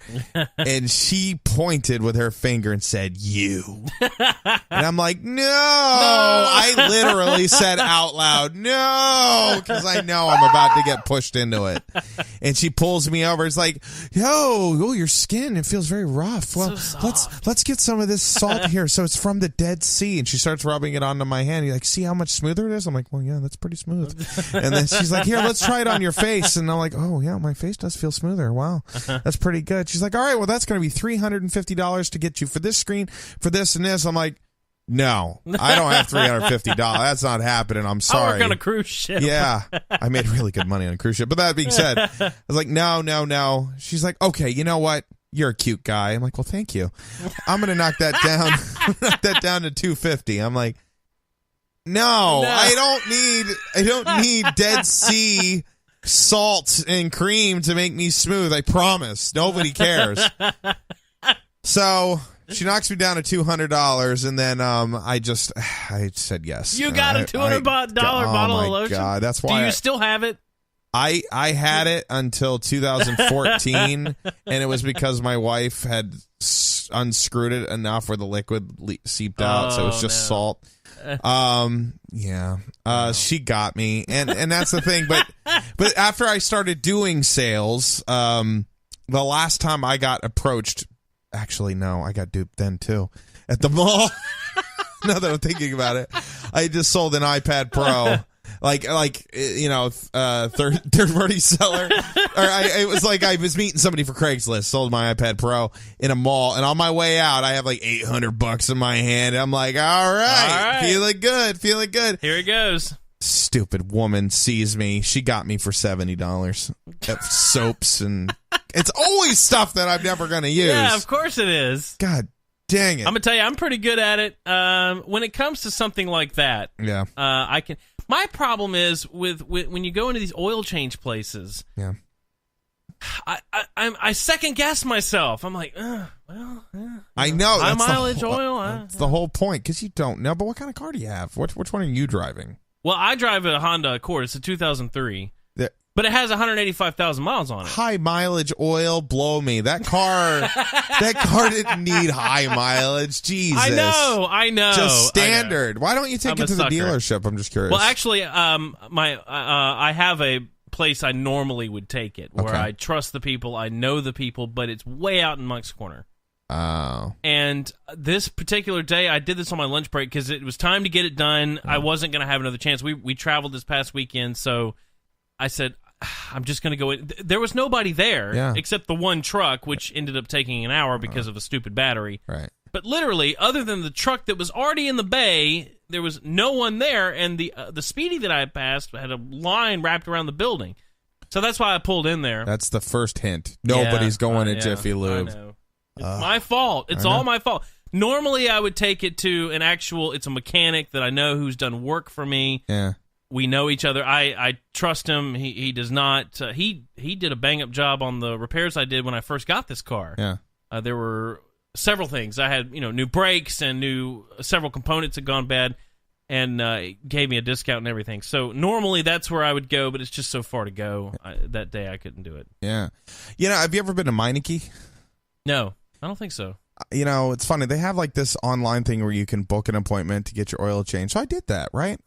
Speaker 4: And she pointed with her finger and said, "You." And I'm like, no. I literally said out loud, no, because I know I'm about to get pushed into it. And she pulls me over. It's like, yo, your skin, it feels very rough. Well, let's get some of this salt here. So it's from the Dead Sea. And she starts rubbing it onto my hand. You're like, see how much smoother it is? I'm like, well, yeah, that's pretty smooth. And then she's like, here, let's try it on your face. And I'm like, oh, yeah, my face does feel smoother. Wow, that's pretty good. She's like, all right, well, that's going to be $350 to get you for this screen, for this and this. I'm like, No, I don't have $350. That's not happening. I'm sorry.
Speaker 2: I work on a cruise ship.
Speaker 4: Yeah, I made really good money on a cruise ship. But that being said, I was like, no. She's like, okay, you know what? You're a cute guy. I'm like, well, thank you. I'm gonna knock that down. Knock that down to $250. I'm like, no, I don't need Dead Sea salt and cream to make me smooth. I promise. Nobody cares. So she knocks me down to $200, and then I said yes.
Speaker 2: You got a $200 bottle of lotion?
Speaker 4: Oh, my God. That's why.
Speaker 2: Do you still have it?
Speaker 4: I had it until 2014, and it was because my wife had unscrewed it enough where the liquid seeped out, so it was just salt. She got me, and that's the thing. But after I started doing sales, the last time I got approached. Actually, no, I got duped then, too. At the mall. Now that I'm thinking about it. I just sold an iPad Pro. Third-party seller. It was like I was meeting somebody for Craigslist, sold my iPad Pro in a mall, and on my way out, I have like $800 in my hand. I'm like, all right. Feeling good.
Speaker 2: Here it goes.
Speaker 4: Stupid woman sees me. She got me for $70. Soaps and it's always stuff that I'm never going to use.
Speaker 2: Yeah, of course it is.
Speaker 4: God dang it.
Speaker 2: I'm going to tell you, I'm pretty good at it. When it comes to something like that,
Speaker 4: yeah,
Speaker 2: I can. My problem is with when you go into these oil change places.
Speaker 4: Yeah.
Speaker 2: I second guess myself. I'm like, I
Speaker 4: know.
Speaker 2: High mileage oil.
Speaker 4: That's the whole point, because you don't know. But what kind of car do you have? Which one are you driving?
Speaker 2: Well, I drive a Honda Accord. It's a 2003. But it has 185,000 miles on it.
Speaker 4: High mileage oil, blow me. That car didn't need high mileage. Jesus.
Speaker 2: I know.
Speaker 4: Just standard. Why don't you take it to the dealership? I'm just curious.
Speaker 2: Well, actually, I have a place I normally would take it, where I trust the people, I know the people, but it's way out in Monk's Corner.
Speaker 4: Oh.
Speaker 2: And this particular day, I did this on my lunch break because it was time to get it done. I wasn't going to have another chance. We traveled this past weekend, so I said, I'm just going to go in. There was nobody there except the one truck, which ended up taking an hour because of a stupid battery.
Speaker 4: Right.
Speaker 2: But literally, other than the truck that was already in the bay, there was no one there, and the Speedy that I passed had a line wrapped around the building. So that's why I pulled in there.
Speaker 4: That's the first hint. Nobody's going to Jiffy Lube.
Speaker 2: I know. It's my fault. It's all my fault. Normally, I would take it to it's a mechanic that I know who's done work for me.
Speaker 4: Yeah.
Speaker 2: We know each other. I trust him. He does not. He did a bang up job on the repairs I did when I first got this car.
Speaker 4: Yeah.
Speaker 2: There were several things. I had new brakes and several components had gone bad, and gave me a discount and everything. So normally that's where I would go, but it's just so far to go. That day I couldn't do it.
Speaker 4: Yeah. Have you ever been to Meineke?
Speaker 2: No, I don't think so.
Speaker 4: It's funny. They have like this online thing where you can book an appointment to get your oil changed. So I did that, right?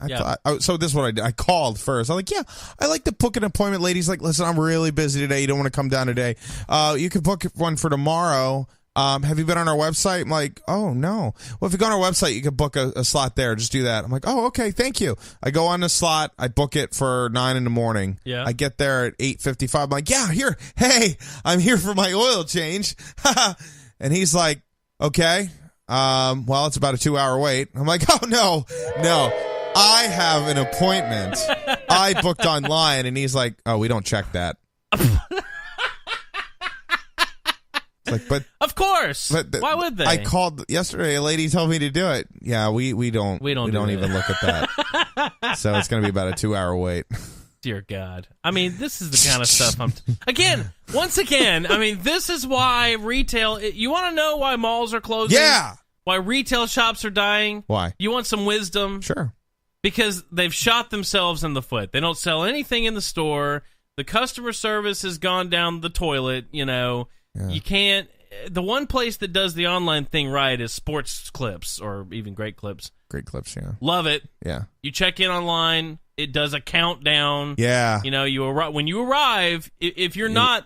Speaker 4: So this is what I did. I called first. I'm like, yeah, I like to book an appointment. Lady's like, listen, I'm really busy today. You don't want to come down today. You can book one for tomorrow. Have you been on our website? I'm like, oh, no. Well, if you go on our website, you can book a slot there. Just do that. I'm like, oh, okay, thank you. I go on the slot. I book it for 9 in the morning.
Speaker 2: Yeah.
Speaker 4: I get there at 8:55. I'm like, yeah, here. Hey, I'm here for my oil change. And he's like, okay, well, it's about a 2-hour wait. I'm like, oh, no, I have an appointment. I booked online. And he's like, oh, we don't check that. Like, but
Speaker 2: of course. Why would they?
Speaker 4: I called yesterday. A lady told me to do it. Yeah, we don't even look at that. So it's going to be about a 2-hour wait.
Speaker 2: Dear God. I mean, this is the kind of stuff once again, I mean, this is why retail, you want to know why malls are closing?
Speaker 4: Yeah.
Speaker 2: Why retail shops are dying?
Speaker 4: Why?
Speaker 2: You want some wisdom?
Speaker 4: Sure.
Speaker 2: Because they've shot themselves in the foot. They don't sell anything in the store. The customer service has gone down the toilet, Yeah. You can't, the one place that does the online thing right is Sports Clips, or even Great Clips.
Speaker 4: Great Clips, yeah.
Speaker 2: Love it.
Speaker 4: Yeah.
Speaker 2: You check in online. It does a countdown.
Speaker 4: Yeah.
Speaker 2: When you arrive, if you're not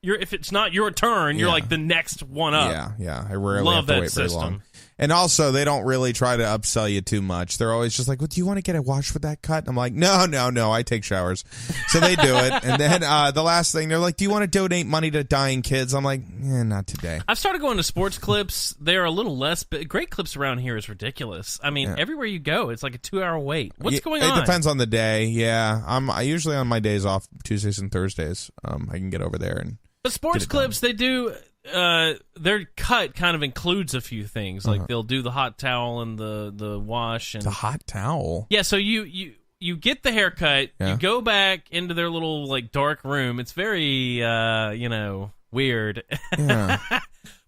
Speaker 2: if it's not your turn, you're like the next one up.
Speaker 4: Yeah. I rarely
Speaker 2: love
Speaker 4: have to
Speaker 2: that
Speaker 4: wait very
Speaker 2: system.
Speaker 4: long. And also, they don't really try to upsell you too much. They're always just like, well, do you want to get a wash with that cut? And I'm like, no, I take showers. So they do it. And then the last thing, they're like, do you want to donate money to dying kids? I'm like, not today.
Speaker 2: I've started going to sports clips. They're a little less, but Great Clips around here is ridiculous. I mean, everywhere you go, it's like a 2-hour wait. What's going on?
Speaker 4: It depends on the day, yeah. I usually on my days off, Tuesdays and Thursdays, I can get over there.
Speaker 2: But sports clips, they do... their cut kind of includes a few things, like they'll do the hot towel and the wash and
Speaker 4: the hot towel.
Speaker 2: Yeah, so you get the haircut, you go back into their little like dark room. It's very weird.
Speaker 4: Yeah.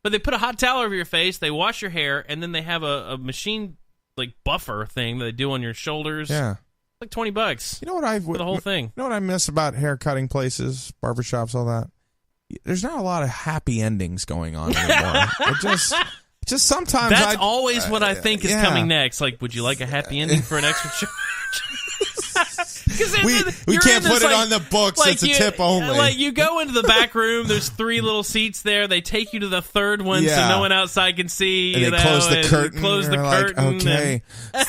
Speaker 2: But they put a hot towel over your face, they wash your hair, and then they have a machine like buffer thing that they do on your shoulders.
Speaker 4: Yeah.
Speaker 2: Like $20.
Speaker 4: You know what
Speaker 2: for the whole thing.
Speaker 4: You know what I miss about hair cutting places, barbershops, all that? There's not a lot of happy endings going on anymore. It just sometimes.
Speaker 2: That's always what I think is coming next. Like, would you like a happy ending for an extra charge?
Speaker 4: We can't put it on the books. Like it's a tip only.
Speaker 2: Like you go into the back room. There's 3 little seats there. They take you to the third one so no one outside can see.
Speaker 4: And they close the curtain.
Speaker 2: Close the curtain.
Speaker 4: Like, okay.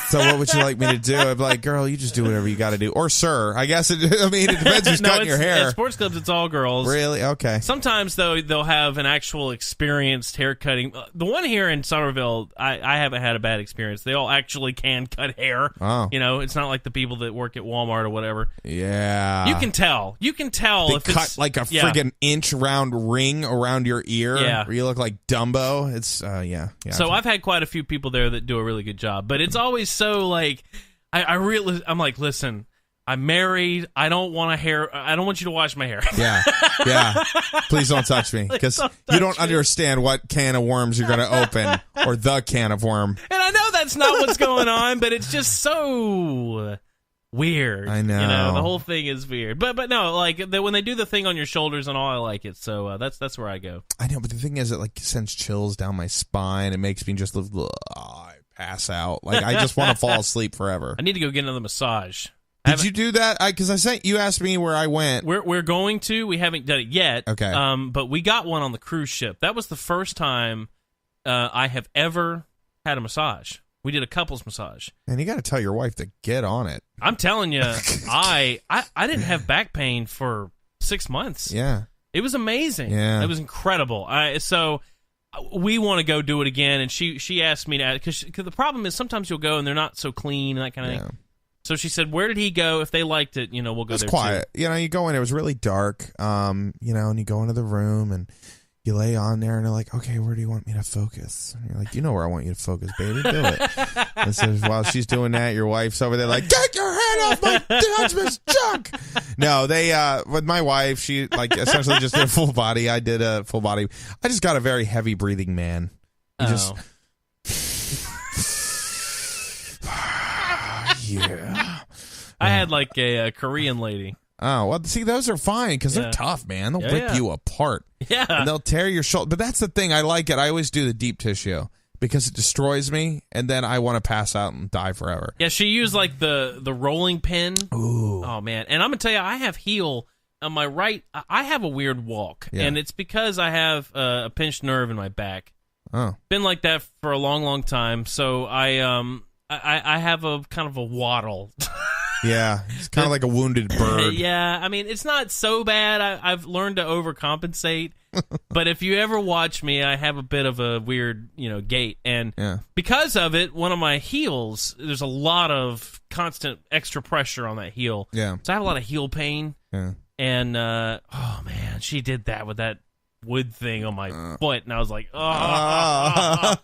Speaker 4: So what would you like me to do? I'd be like, girl, you just do whatever you got to do. Or sir, I guess. It depends who's cutting your hair.
Speaker 2: At sports clubs, it's all girls.
Speaker 4: Really? Okay.
Speaker 2: Sometimes though, they'll have an actual experienced hair cutting. The one here in Somerville, I haven't had a bad experience. They all actually can cut hair.
Speaker 4: Oh.
Speaker 2: It's not like the people that work at Walmart or whatever.
Speaker 4: Yeah.
Speaker 2: You can tell. You can tell
Speaker 4: they
Speaker 2: if
Speaker 4: cut
Speaker 2: it's
Speaker 4: like a friggin' inch round ring around your ear.
Speaker 2: Yeah.
Speaker 4: Where you look like Dumbo. It's yeah.
Speaker 2: So I've had quite a few people there that do a really good job, but it's always so like I'm like, listen, I'm married. I don't want you to wash my hair.
Speaker 4: Yeah. Please don't touch me because you don't understand what can of worms you're going to open or the can of worm.
Speaker 2: And I know that's not what's going on, but it's just so weird.
Speaker 4: I know.
Speaker 2: The whole thing is weird. But no, like when they do the thing on your shoulders and all, I like it. So that's where I go.
Speaker 4: I know, but the thing is, it like sends chills down my spine. It makes me just I pass out. Like I just want to fall asleep forever.
Speaker 2: I need to go get another massage.
Speaker 4: Did you do that? Because you asked me where I went.
Speaker 2: We're going to. We haven't done it yet.
Speaker 4: Okay.
Speaker 2: But we got one on the cruise ship. That was the first time I have ever had a massage. We did a couples massage.
Speaker 4: And you got to tell your wife to get on it.
Speaker 2: I'm telling you, I didn't have back pain for 6 months.
Speaker 4: Yeah.
Speaker 2: It was amazing.
Speaker 4: Yeah.
Speaker 2: It was incredible. So we want to go do it again. And she asked me to, because the problem is sometimes you'll go and they're not so clean and that kind of thing. So she said, where did he go? If they liked it, we'll go there
Speaker 4: quiet.
Speaker 2: too.
Speaker 4: You go in, it was really dark, and you go into the room and you lay on there and they're like, okay, where do you want me to focus? And you're like, where I want you to focus, baby. Do it. And so while she's doing that, your wife's over there like, get your hand off my husband's junk. No, they, with my wife, she like essentially just did a full body. I did a full body. I just got a very heavy breathing man. Just... Yeah.
Speaker 2: I had like a Korean lady.
Speaker 4: Oh, well, see, those are fine because they're tough, man. They'll rip you apart.
Speaker 2: Yeah.
Speaker 4: And they'll tear your shoulder. But that's the thing. I like it. I always do the deep tissue because it destroys me, and then I want to pass out and die forever.
Speaker 2: Yeah, she used like the rolling pin.
Speaker 4: Ooh.
Speaker 2: Oh, man. And I'm going to tell you, I have heel on my right. I have a weird walk, and it's because I have a pinched nerve in my back.
Speaker 4: Oh.
Speaker 2: Been like that for a long, long time. So I have a kind of a waddle.
Speaker 4: Yeah, it's kind of like a wounded bird.
Speaker 2: Yeah, I mean, it's not so bad. I've learned to overcompensate. But if you ever watch me, I have a bit of a weird, gait. And because of it, one of my heels, there's a lot of constant extra pressure on that heel.
Speaker 4: Yeah.
Speaker 2: So I have a lot of heel pain.
Speaker 4: Yeah.
Speaker 2: And, oh, man, she did that with that wood thing on my foot, and I was like, oh,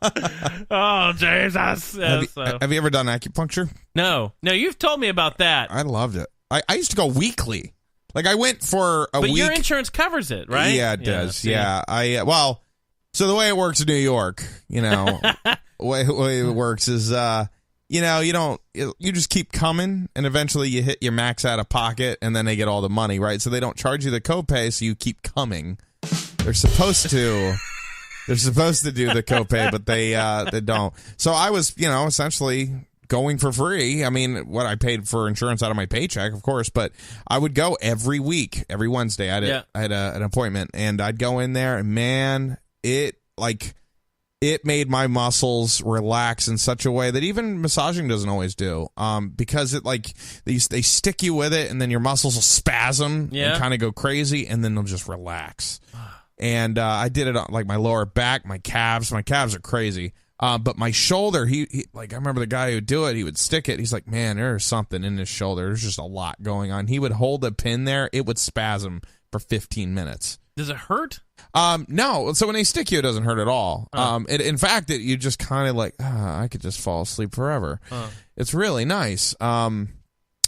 Speaker 2: Jesus.
Speaker 4: Have you ever done acupuncture?
Speaker 2: No, you've told me about that.
Speaker 4: I loved it. I used to go weekly. Like, I went for a week.
Speaker 2: But your insurance covers it, right?
Speaker 4: Yeah, it does. Yeah. So the way it works in New York, the way it works is, you just keep coming, and eventually you hit your max out of pocket, and then they get all the money, right? So they don't charge you the copay, so you keep coming. They're supposed to. They're supposed to do the copay, but they don't. So I was, essentially going for free. I mean, what I paid for insurance out of my paycheck, of course, but I would go every week, every Wednesday. I had an appointment, and I'd go in there, and man, it like it made my muscles relax in such a way that even massaging doesn't always do. Because it like they stick you with it, and then your muscles will spasm and kind of go crazy, and then they'll just relax. And I did it on like my lower back, my calves. My calves are crazy. But my shoulder, he like I remember the guy who would do it. He would stick it. He's like, man, there's something in his shoulder. There's just a lot going on. He would hold a pin there. It would spasm for 15 minutes.
Speaker 2: Does it hurt?
Speaker 4: No. So when they stick you, it doesn't hurt at all. In fact, you just kind of like, I could just fall asleep forever. It's really nice.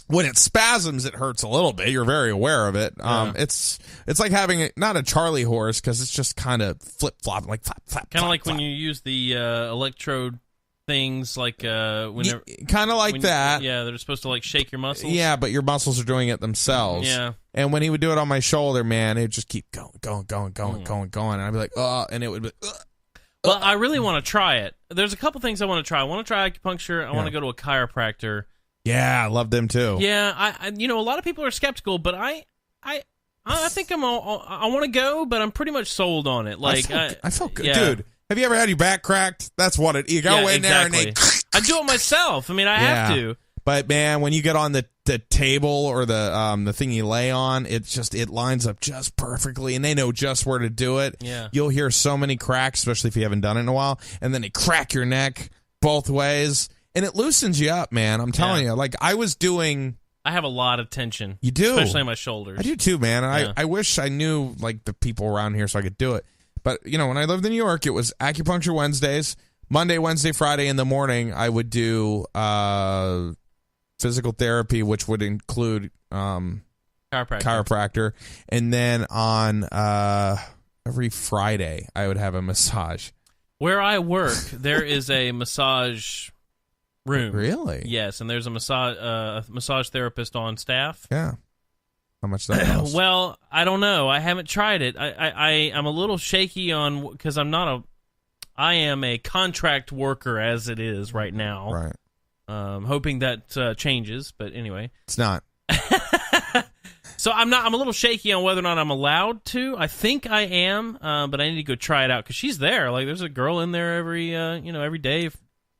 Speaker 4: When it spasms, it hurts a little bit. You're very aware of it. It's like having not a Charlie horse because it's just kind of flip flop, like flap flap.
Speaker 2: Kind of like when you use the electrode things, like whenever.
Speaker 4: Kind of like that.
Speaker 2: They're supposed to like shake your muscles.
Speaker 4: Yeah, but your muscles are doing it themselves.
Speaker 2: Yeah.
Speaker 4: And when he would do it on my shoulder, man, it would just keep going, and I'd be like, and it would be.
Speaker 2: Well, I really want to try it. There's a couple things I want to try. I want to try acupuncture. I want to go to a chiropractor.
Speaker 4: Yeah, I love them too.
Speaker 2: Yeah, I a lot of people are skeptical, but I think I want to go, but I'm pretty much sold on it. Like
Speaker 4: I felt good, dude. Have you ever had your back cracked? That's what it. You go in there and they.
Speaker 2: I do it myself. I mean, I have to.
Speaker 4: But man, when you get on the table or the thing you lay on, it lines up just perfectly, and they know just where to do it.
Speaker 2: Yeah.
Speaker 4: You'll hear so many cracks, especially if you haven't done it in a while, and then they crack your neck both ways. And it loosens you up, man. I'm telling you. Like, I was doing...
Speaker 2: I have a lot of tension.
Speaker 4: You do?
Speaker 2: Especially on my shoulders.
Speaker 4: I do too, man. I wish I knew, like, the people around here so I could do it. But, when I lived in New York, it was acupuncture Wednesdays. Monday, Wednesday, Friday in the morning, I would do physical therapy, which would include chiropractor. And then on every Friday, I would have a massage.
Speaker 2: Where I work, there is a massage... room.
Speaker 4: Really?
Speaker 2: Yes, and there's a massage therapist on staff.
Speaker 4: Yeah. How much does that cost?
Speaker 2: Well, I don't know. I haven't tried it. I'm a little shaky on because I am a contract worker as it is right now.
Speaker 4: Right.
Speaker 2: Hoping that changes, but anyway,
Speaker 4: it's not.
Speaker 2: So I'm a little shaky on whether or not I'm allowed to. I think I am, but I need to go try it out because she's there. Like there's a girl in there every day.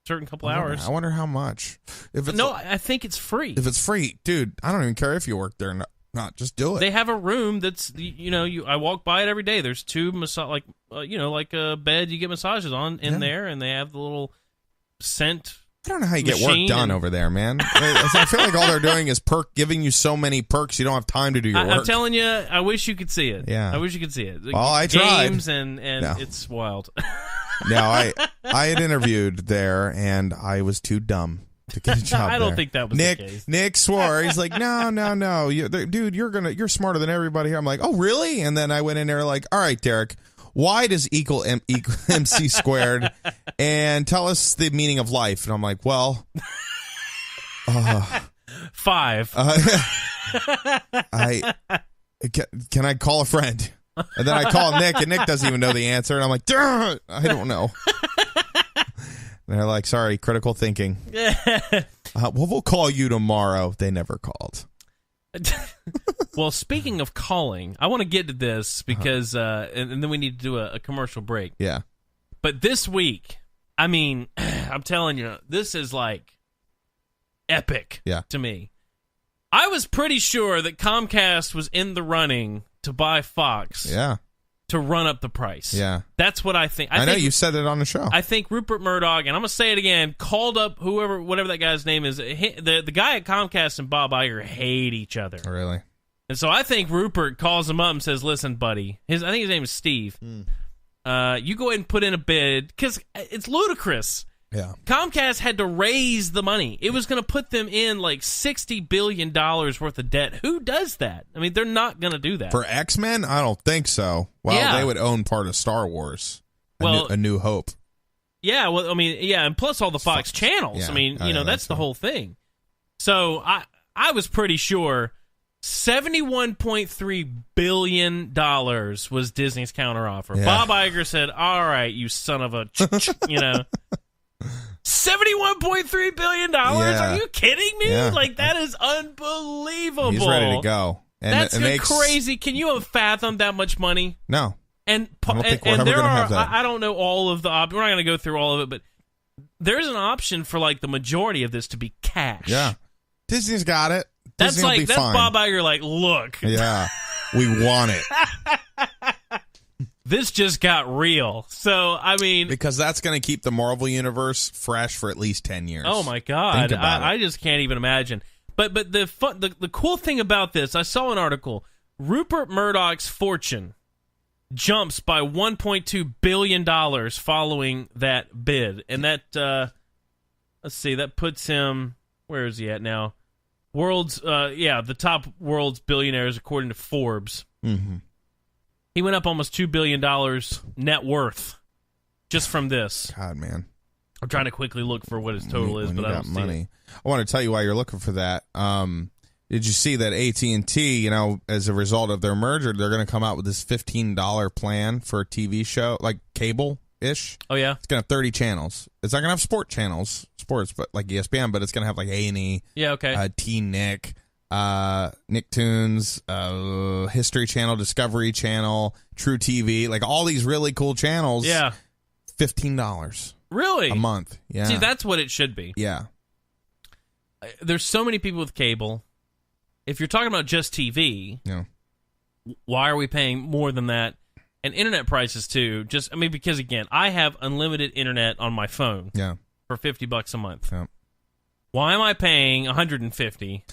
Speaker 2: Certain couple hours.
Speaker 4: I wonder how much.
Speaker 2: I think it's free.
Speaker 4: If it's free, dude, I don't even care if you work there or not. Just do it.
Speaker 2: They have a room that's I walk by it every day. There's two massage like a bed you get massages on in there, and they have the little scent.
Speaker 4: I don't know how you get work done over there, man. I feel like all they're doing is giving you so many perks you don't have time to do your work.
Speaker 2: I'm telling you, I wish you could see it.
Speaker 4: Yeah,
Speaker 2: I wish you could see it.
Speaker 4: Well, I tried.
Speaker 2: Games and no. It's wild.
Speaker 4: No, I had interviewed there, and I was too dumb to get a job
Speaker 2: I don't think that was the case.
Speaker 4: Nick swore. He's like, no. Dude, you're smarter than everybody here. I'm like, oh, really? And then I went in there like, all right, Derek, why does equal MC squared? And tell us the meaning of life. And I'm like, well...
Speaker 2: 5.
Speaker 4: Can I call a friend? And then I call Nick, and Nick doesn't even know the answer. And I'm like, darn, I don't know. And they're like, sorry, critical thinking. We'll call you tomorrow. They never called.
Speaker 2: Well, speaking of calling, I want to get to this because, and then we need to do a commercial break.
Speaker 4: Yeah.
Speaker 2: But this week, I mean, I'm telling you, this is like epic to me. I was pretty sure that Comcast was in the running to buy Fox.
Speaker 4: Yeah.
Speaker 2: To run up the price.
Speaker 4: Yeah.
Speaker 2: That's what I think.
Speaker 4: I know you said it on the show.
Speaker 2: I think Rupert Murdoch, and I'm going to say it again, called up whatever that guy's name is. The guy at Comcast and Bob Iger hate each other.
Speaker 4: Oh, really?
Speaker 2: And so I think Rupert calls him up and says, listen, buddy. I think his name is Steve. You go ahead and put in a bid because it's ludicrous.
Speaker 4: Yeah.
Speaker 2: Comcast had to raise the money. It was going to put them in like $60 billion worth of debt. Who does that? I mean, they're not going to do that.
Speaker 4: For X-Men? I don't think so. Well, they would own part of Star Wars. A New Hope.
Speaker 2: Yeah, well, I mean, and plus all the Fox channels.
Speaker 4: Yeah.
Speaker 2: I mean, that's the whole thing. So I was pretty sure $71.3 billion was Disney's counteroffer.
Speaker 4: Yeah.
Speaker 2: Bob Iger said, all right, you son of a, $71.3 billion?
Speaker 4: Yeah.
Speaker 2: Are you kidding me?
Speaker 4: Yeah.
Speaker 2: Like, that is unbelievable.
Speaker 4: He's ready to go. And
Speaker 2: That's crazy. Can you fathom that much money?
Speaker 4: No.
Speaker 2: And
Speaker 4: I don't think we're ever
Speaker 2: there
Speaker 4: gonna
Speaker 2: are,
Speaker 4: have that.
Speaker 2: I don't know all of the options. We're not going to go through all of it, but there's an option for like the majority of this to be cash.
Speaker 4: Yeah. Disney's got it.
Speaker 2: That's
Speaker 4: Disney will be
Speaker 2: that's
Speaker 4: fine.
Speaker 2: Bob Iger like, look.
Speaker 4: Yeah. We want it.
Speaker 2: This just got real. So, I mean,
Speaker 4: Because that's going to keep the Marvel Universe fresh for at least 10 years.
Speaker 2: oh my God.
Speaker 4: Think about it.
Speaker 2: I just can't even imagine. But the cool thing about this, I saw an article. Rupert Murdoch's fortune jumps by $1.2 billion following that bid. And that, let's see, that puts him, where is he at now? The top world's billionaires according to Forbes.
Speaker 4: Mm-hmm.
Speaker 2: He went up almost $2 billion net worth just from this.
Speaker 4: God, man.
Speaker 2: I'm trying to quickly look for what his total is,
Speaker 4: When
Speaker 2: but
Speaker 4: you
Speaker 2: I
Speaker 4: got
Speaker 2: don't
Speaker 4: money.
Speaker 2: see it.
Speaker 4: I want to tell you why you're looking for that. Did you see that AT&T, as a result of their merger, they're going to come out with this $15 plan for a TV show, like cable-ish?
Speaker 2: Oh, yeah?
Speaker 4: It's going to have 30 channels. It's not going to have sports, but like ESPN, but it's going to have like A&E,
Speaker 2: Yeah, okay.
Speaker 4: T-Nick, Nicktoons, History Channel, Discovery Channel, True TV, like all these really cool channels.
Speaker 2: Yeah.
Speaker 4: $15
Speaker 2: Really?
Speaker 4: a month. Yeah.
Speaker 2: See, that's what it should be.
Speaker 4: Yeah.
Speaker 2: There's so many people with cable. If you're talking about just TV,
Speaker 4: Yeah.
Speaker 2: why are we paying more than that? And internet prices, too. Because, again, I have unlimited internet on my phone
Speaker 4: Yeah.
Speaker 2: for $50 a month.
Speaker 4: Yeah.
Speaker 2: Why am I paying $150?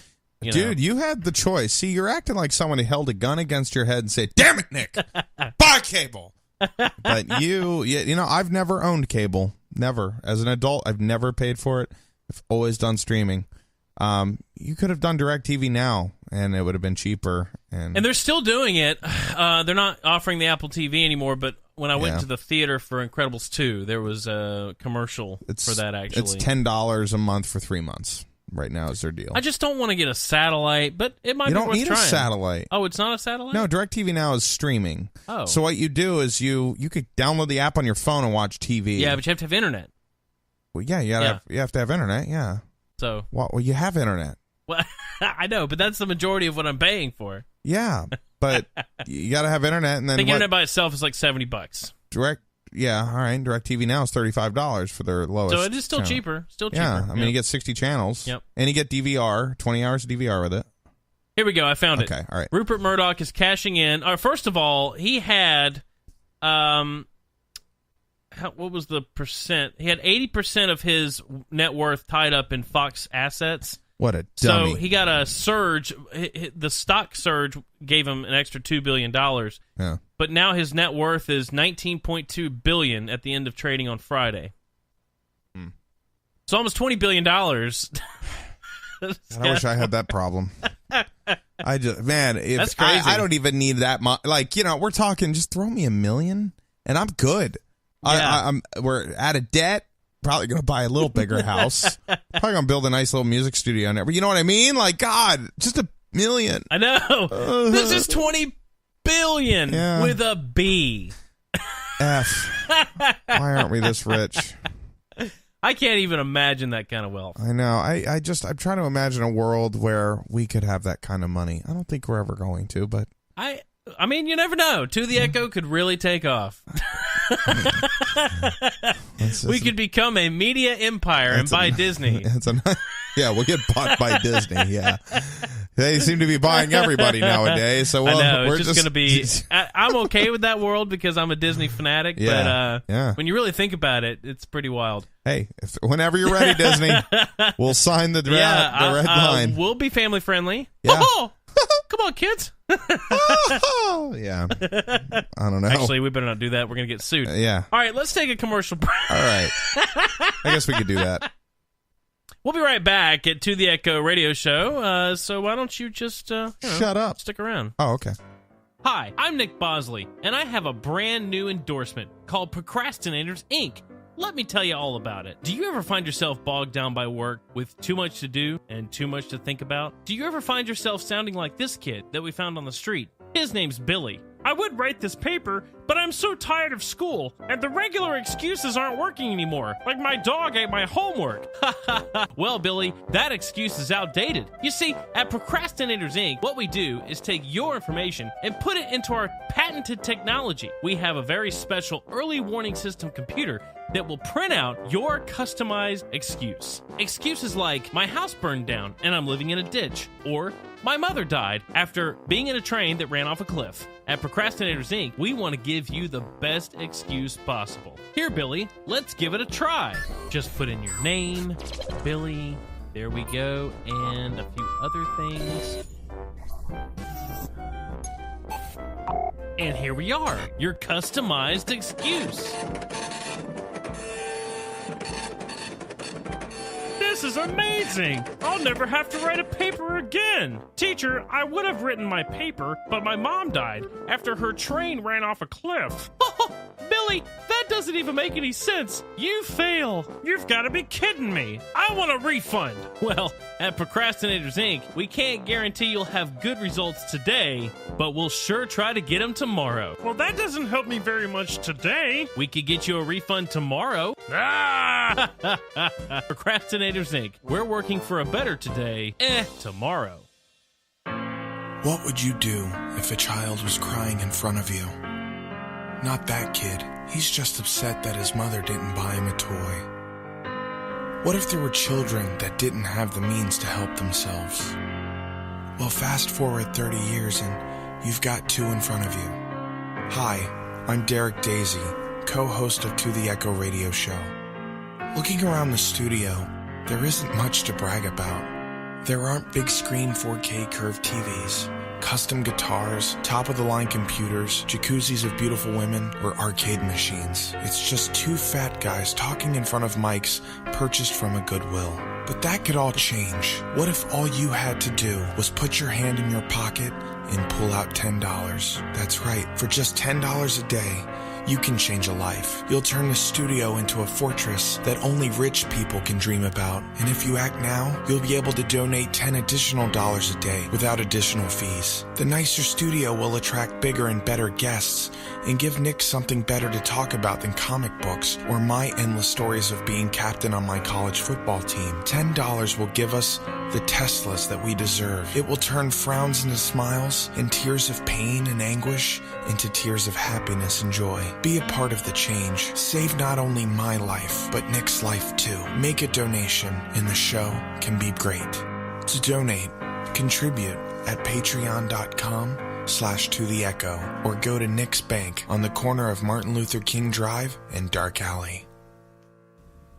Speaker 4: Dude, you had the choice. See, you're acting like someone who held a gun against your head and said, "Damn it, Nick, buy cable." But I've never owned cable. Never. As an adult, I've never paid for it. I've always done streaming. You could have done DirecTV Now, and it would have been cheaper. And
Speaker 2: they're still doing it. They're not offering the Apple TV anymore, but when I went to the theater for Incredibles 2, there was a commercial for that, actually.
Speaker 4: It's $10 a month for 3 months. Right now is their deal.
Speaker 2: I just don't want to get a satellite, but it might be worth trying.
Speaker 4: You don't need a satellite.
Speaker 2: Oh, it's not a satellite?
Speaker 4: No, DirecTV Now is streaming.
Speaker 2: Oh.
Speaker 4: So what you do is you could download the app on your phone and watch TV.
Speaker 2: Yeah, but you have to have internet.
Speaker 4: Well, yeah, you have to have internet, yeah.
Speaker 2: So.
Speaker 4: Well, you have internet.
Speaker 2: Well, I know, but that's the majority of what I'm paying for.
Speaker 4: Yeah, but you got to have internet, and then
Speaker 2: I think internet by itself is like $70.
Speaker 4: Yeah, all right. DirecTV Now is $35 for their lowest.
Speaker 2: So it is still
Speaker 4: channel.
Speaker 2: cheaper. Still cheaper.
Speaker 4: Yeah, I mean, you get 60 channels.
Speaker 2: Yep.
Speaker 4: And you get DVR, 20 hours of DVR with it.
Speaker 2: Here we go. I found it.
Speaker 4: Okay, all right.
Speaker 2: Rupert Murdoch is cashing in. First of all, he had, what was the percent? He had 80% of his net worth tied up in Fox assets.
Speaker 4: What a dummy.
Speaker 2: So he got a surge. The stock surge gave him an extra $2 billion.
Speaker 4: Yeah.
Speaker 2: But now his net worth is $19.2 billion at the end of trading on Friday. So almost $20 billion.
Speaker 4: I wish I had that problem.
Speaker 2: That's crazy.
Speaker 4: I don't even need that much. Like, we're talking, just throw me $1 million and I'm good.
Speaker 2: Yeah.
Speaker 4: We're out of debt. Probably going to buy a little bigger house. Probably going to build a nice little music studio in there. But you know what I mean? Like, God, just $1 million.
Speaker 2: I know. This is $20 billion with a B.
Speaker 4: F. Why aren't we this rich?
Speaker 2: I can't even imagine that kind of wealth.
Speaker 4: I know. I'm trying to imagine a world where we could have that kind of money. I don't think we're ever going to, but
Speaker 2: I mean, you never know. To the Echo could really take off. We could become a media empire and buy Disney.
Speaker 4: We'll get bought by Disney. Yeah, they seem to be buying everybody nowadays. So
Speaker 2: we're just going to be. I'm okay with that world because I'm a Disney fanatic. But when you really think about it, it's pretty wild.
Speaker 4: Hey, whenever you're ready, Disney, we'll sign the red line.
Speaker 2: We'll be family friendly.
Speaker 4: Yeah.
Speaker 2: Come on, kids.
Speaker 4: Yeah. I don't know.
Speaker 2: Actually, we better not do that. We're going to get sued.
Speaker 4: Yeah.
Speaker 2: All right, let's take a commercial break.
Speaker 4: All right. I guess we could do that.
Speaker 2: We'll be right back at To the Echo radio show. So why don't you just
Speaker 4: shut up?
Speaker 2: Stick around.
Speaker 4: Oh, okay.
Speaker 2: Hi, I'm Nick Bosley, and I have a brand new endorsement called Procrastinators, Inc. Let me tell you all about it. Do you ever find yourself bogged down by work with too much to do and too much to think about? Do you ever find yourself sounding like this kid that we found on the street? His name's Billy. I would write this paper, but I'm so tired of school, and the regular excuses aren't working anymore, like my dog ate my homework. Well, Billy, that excuse is outdated. You see, at Procrastinators Inc., what we do is take your information and put it into our patented technology. We have a very special early warning system computer that will print out your customized excuse. Excuses like, my house burned down and I'm living in a ditch, or my mother died after being in a train that ran off a cliff. At Procrastinators Inc., we want to give you the best excuse possible. Here, Billy, let's give it a try. Just put in your name, Billy, there we go, and a few other things. And here we are, your customized excuse. This is amazing! I'll never have to write a paper again! Teacher, I would have written my paper, but my mom died after her train ran off a cliff. Billy, that doesn't even make any sense. You fail. You've got to be kidding me. I want a refund. Well, at Procrastinators Inc., we can't guarantee you'll have good results today, but we'll sure try to get them tomorrow. Well, that doesn't help me very much today. We could get you a refund tomorrow. Ah! Procrastinators Inc., we're working for a better today, tomorrow.
Speaker 1: What would you do if a child was crying in front of you? Not that kid. He's just upset that his mother didn't buy him a toy. What if there were children that didn't have the means to help themselves? Well, fast forward 30 years and you've got two in front of you. Hi, I'm Derek Daisy, co-host of To the Echo radio show. Looking around the studio, there isn't much to brag about. There aren't big screen 4K curved TVs, custom guitars, top-of-the-line computers, jacuzzis of beautiful women, or arcade machines. It's just two fat guys talking in front of mics purchased from a Goodwill. But that could all change. What if all you had to do was put your hand in your pocket and pull out $10? That's right, for just $10 a day, you can change a life. You'll turn the studio into a fortress that only rich people can dream about. And if you act now, you'll be able to donate $10 additional a day without additional fees. The nicer studio will attract bigger and better guests and give Nick something better to talk about than comic books or my endless stories of being captain on my college football team. $10 will give us the Teslas that we deserve. It will turn frowns into smiles and tears of pain and anguish into tears of happiness and joy. Be a part of the change. Save not only my life, but Nick's life too. Make a donation and the show can be great. To donate, contribute at patreon.com/totheecho or go to Nick's Bank on the corner of Martin Luther King Drive and Dark Alley.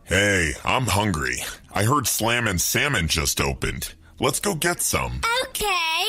Speaker 5: Hey, I'm hungry. I heard Slammin Salmon just opened. Let's go get some.
Speaker 6: Okay.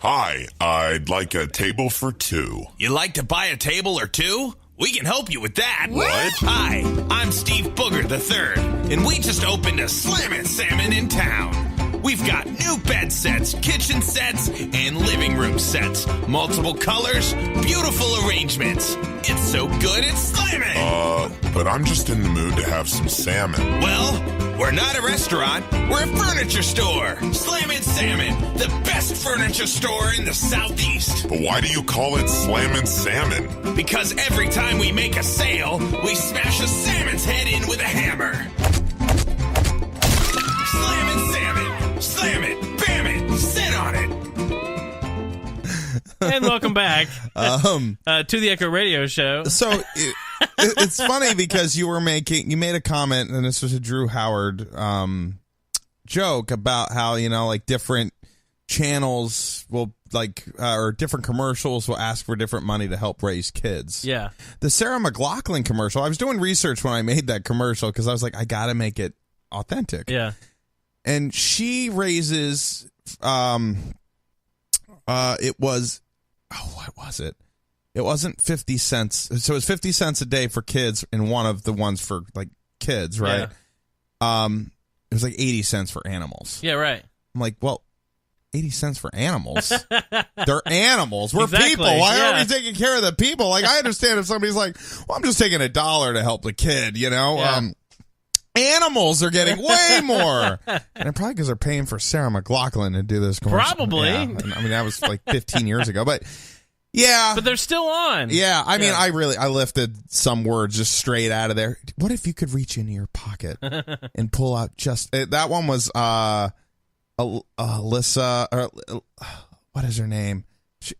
Speaker 5: Hi, I'd like a table for two.
Speaker 7: You like to buy a table or two? We can help you with that.
Speaker 5: What?
Speaker 7: Hi, I'm Steve Booger III, and we just opened a Slammin Salmon in town. We've got new bed sets, kitchen sets, and living room sets. Multiple colors, beautiful arrangements. It's so good, it's slammin'.
Speaker 5: But I'm just in the mood to have some salmon.
Speaker 7: Well, we're not a restaurant, we're a furniture store. Slammin Salmon, the best furniture store in the Southeast.
Speaker 5: But why do you call it Slammin Salmon?
Speaker 7: Because every time we make a sale, we smash a salmon's head in with a hammer. Slammin Salmon, slam it, bam it, sit on it.
Speaker 2: And welcome back to the Echo Radio Show.
Speaker 4: So it's funny because you made a comment, and this was a Drew Howard joke about how, like different channels will or different commercials will ask for different money to help raise kids.
Speaker 2: Yeah.
Speaker 4: The Sarah McLachlan commercial, I was doing research when I made that commercial because I was like, I got to make it authentic.
Speaker 2: Yeah.
Speaker 4: And she raises, it was, what was it? It wasn't 50 cents. So it was 50 cents a day for kids and one of the ones for kids, right? Yeah. It was 80 cents for animals.
Speaker 2: Yeah, right.
Speaker 4: I'm like, well, 80 cents for animals. They're animals. We're
Speaker 2: exactly.
Speaker 4: people. Why aren't we taking care of the people? I understand if somebody's like, well, I'm just taking $1 to help the kid,
Speaker 2: Yeah.
Speaker 4: Animals are getting way more. And probably because they're paying for Sarah McLachlan to do this commercial.
Speaker 2: Probably.
Speaker 4: Yeah. I mean, that was 15 years ago. But Yeah.
Speaker 2: But they're still on.
Speaker 4: Yeah, I mean, I lifted some words just straight out of there. What if you could reach into your pocket and pull out that one was Alyssa, what is her name? She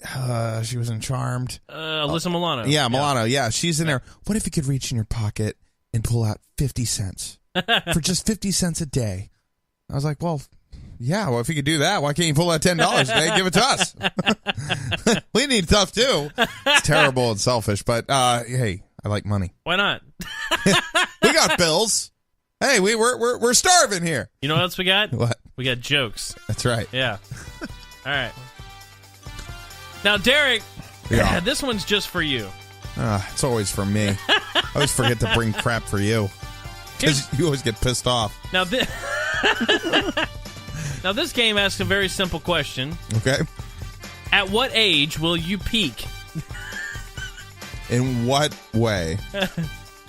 Speaker 4: was in Charmed.
Speaker 2: Alyssa Milano.
Speaker 4: Yeah, Milano. Yeah, she's in there. What if you could reach in your pocket and pull out 50 cents for just 50 cents a day? I was like, well, yeah, well, if you could do that, why can't you pull out $10 a day? Give it to us. We need stuff too. It's terrible and selfish, but hey, I like money.
Speaker 2: Why not?
Speaker 4: We got bills. Hey, we're starving here.
Speaker 2: You know what else we got?
Speaker 4: What?
Speaker 2: We got jokes.
Speaker 4: That's right.
Speaker 2: Yeah. All right. Now, Derek, this one's just for you.
Speaker 4: It's always for me. I always forget to bring crap for you because you always get pissed off.
Speaker 2: Now, now, this game asks a very simple question.
Speaker 4: Okay.
Speaker 2: At what age will you peak?
Speaker 4: In what way?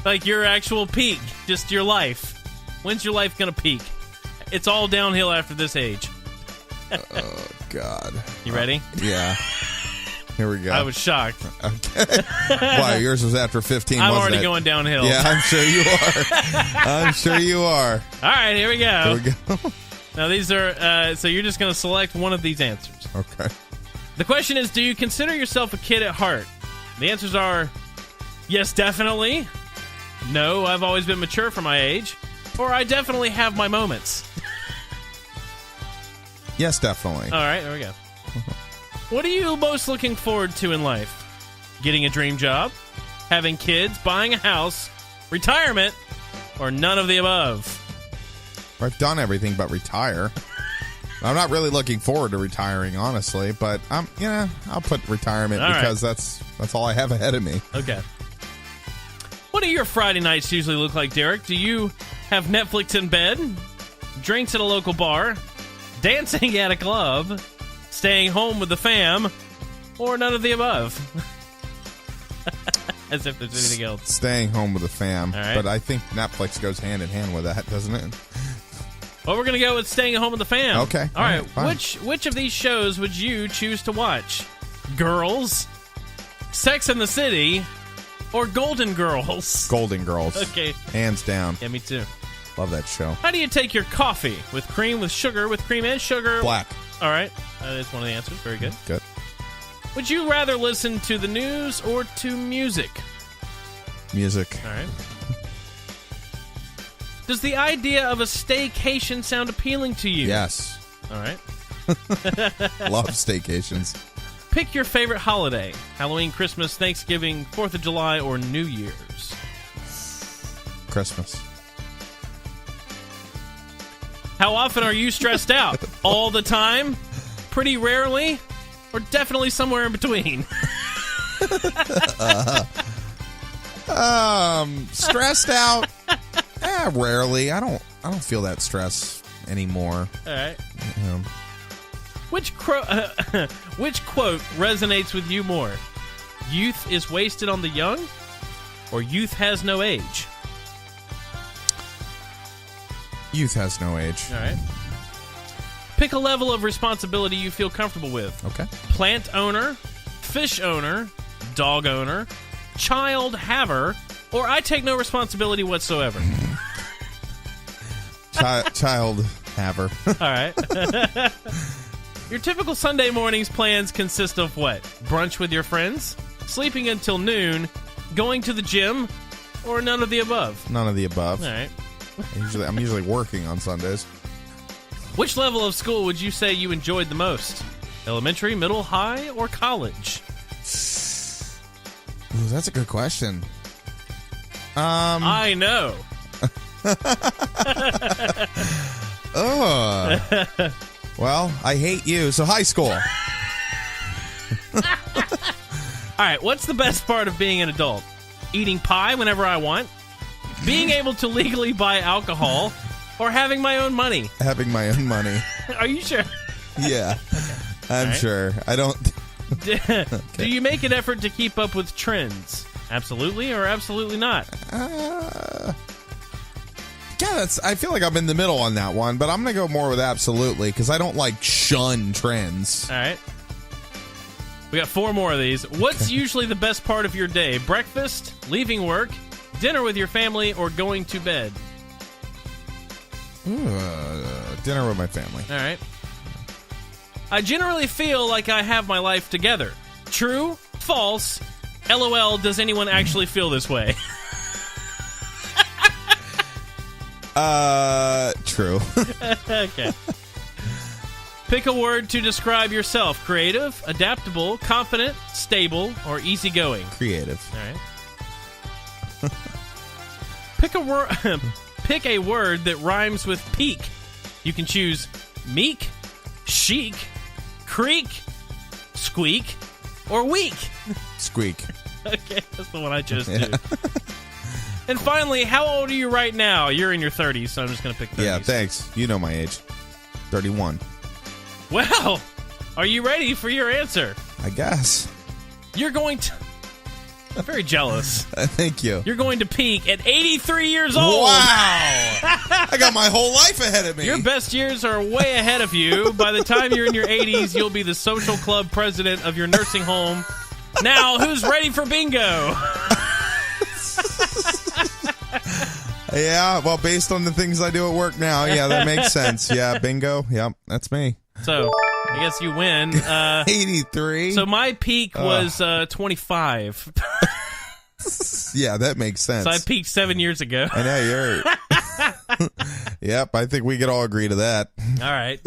Speaker 2: Like your actual peak, just your life. When's your life going to peak? It's all downhill after this age.
Speaker 4: Oh, God.
Speaker 2: You ready?
Speaker 4: Yeah. Here we go.
Speaker 2: I was shocked.
Speaker 4: Okay. Why, yours was after 15,
Speaker 2: I'm
Speaker 4: wasn't
Speaker 2: already
Speaker 4: it?
Speaker 2: going downhill.
Speaker 4: Yeah, I'm sure you are. I'm sure you are.
Speaker 2: All right, here we go.
Speaker 4: Here we go.
Speaker 2: Now, these are, so you're just going to select one of these answers.
Speaker 4: Okay.
Speaker 2: The question is, do you consider yourself a kid at heart? The answers are, yes, definitely. No, I've always been mature for my age. Or I definitely have my moments.
Speaker 4: Yes, definitely.
Speaker 2: All right, there we go. What are you most looking forward to in life? Getting a dream job? Having kids? Buying a house? Retirement? Or none of the above?
Speaker 4: I've done everything but retire. I'm not really looking forward to retiring, honestly, but I'll put retirement
Speaker 2: all
Speaker 4: because
Speaker 2: right.
Speaker 4: that's all I have ahead of me.
Speaker 2: Okay. What do your Friday nights usually look like, Derek? Do you have Netflix in bed? Drinks at a local bar? Dancing at a club? Staying home with the fam? Or none of the above? As if there's anything else.
Speaker 4: Staying home with the fam.
Speaker 2: All right.
Speaker 4: But I think Netflix goes hand in hand with that, doesn't it?
Speaker 2: Well, we're going to go with staying at home with the fam.
Speaker 4: Okay.
Speaker 2: All right.
Speaker 4: Fine.
Speaker 2: Which of these shows would you choose to watch? Girls? Sex and the City? Or Golden Girls?
Speaker 4: Golden Girls.
Speaker 2: Okay.
Speaker 4: Hands down.
Speaker 2: Yeah, me too.
Speaker 4: Love that show.
Speaker 2: How do you take your coffee? With cream, with sugar, with cream and sugar?
Speaker 4: Black.
Speaker 2: All right. That is one of the answers. Very good.
Speaker 4: Good.
Speaker 2: Would you rather listen to the news or to music?
Speaker 4: Music.
Speaker 2: All right. Does the idea of a staycation sound appealing to you?
Speaker 4: Yes.
Speaker 2: All right.
Speaker 4: Love staycations.
Speaker 2: Pick your favorite holiday. Halloween, Christmas, Thanksgiving, 4th of July, or New Year's.
Speaker 4: Christmas.
Speaker 2: How often are you stressed out? All the time? Pretty rarely? Or definitely somewhere in between?
Speaker 4: Stressed out? Rarely. I don't feel that stress anymore.
Speaker 2: All right.
Speaker 4: You know.
Speaker 2: Which quote resonates with you more? Youth is wasted on the young? Or youth has no age?
Speaker 4: Youth has no age.
Speaker 2: All right. Pick a level of responsibility you feel comfortable with.
Speaker 4: Okay.
Speaker 2: Plant owner, fish owner, dog owner, child haver, or I take no responsibility whatsoever.
Speaker 4: Child haver.
Speaker 2: All right. Your typical Sunday morning's plans consist of what? Brunch with your friends, sleeping until noon, going to the gym, or none of the above?
Speaker 4: None of the above.
Speaker 2: All right.
Speaker 4: I'm usually working on Sundays.
Speaker 2: Which level of school would you say you enjoyed the most? Elementary, middle, high, or college?
Speaker 4: Ooh, that's a good question.
Speaker 2: I know.
Speaker 4: Well, I hate you, so high school.
Speaker 2: All right, what's the best part of being an adult? Eating pie whenever I want? Being able to legally buy alcohol? Or having my own money?
Speaker 4: Having my own money.
Speaker 2: Are you sure?
Speaker 4: Yeah, I'm
Speaker 2: right.
Speaker 4: sure. I don't...
Speaker 2: Do you make an effort to keep up with trends? Absolutely or absolutely not?
Speaker 4: Yeah, I feel like I'm in the middle on that one, but I'm going to go more with absolutely because I don't shun trends.
Speaker 2: All right. We got 4 more of these. What's usually the best part of your day? Breakfast, leaving work, dinner with your family, or going to bed?
Speaker 4: Dinner with my family.
Speaker 2: All right. I generally feel like I have my life together. True? False? LOL, does anyone actually feel this way?
Speaker 4: True.
Speaker 2: Okay. Pick a word to describe yourself. Creative, adaptable, confident, stable, or easygoing.
Speaker 4: Creative.
Speaker 2: All right. Pick a word. Pick a word that rhymes with peak. You can choose meek, chic, creak, squeak, or weak.
Speaker 4: Squeak.
Speaker 2: Okay, that's the one I chose too. And finally, how old are you right now? You're in your 30s, so I'm just going to pick 30s.
Speaker 4: Yeah, thanks. You know my age. 31.
Speaker 2: Well, are you ready for your answer?
Speaker 4: I guess.
Speaker 2: You're going to... I'm very jealous.
Speaker 4: Thank you.
Speaker 2: You're going to peak at 83 years old.
Speaker 4: Wow! I got my whole life ahead of me.
Speaker 2: Your best years are way ahead of you. By the time you're in your 80s, you'll be the social club president of your nursing home. Now, who's ready for bingo?
Speaker 4: Yeah, well, based on the things I do at work now, yeah, that makes sense. Yeah, bingo. Yep, that's me.
Speaker 2: So, I guess you win.
Speaker 4: 83?
Speaker 2: So my peak was 25.
Speaker 4: Yeah, that makes sense.
Speaker 2: So I peaked 7 years ago.
Speaker 4: I know, you're... Yep, I think we could all agree to that.
Speaker 2: All right.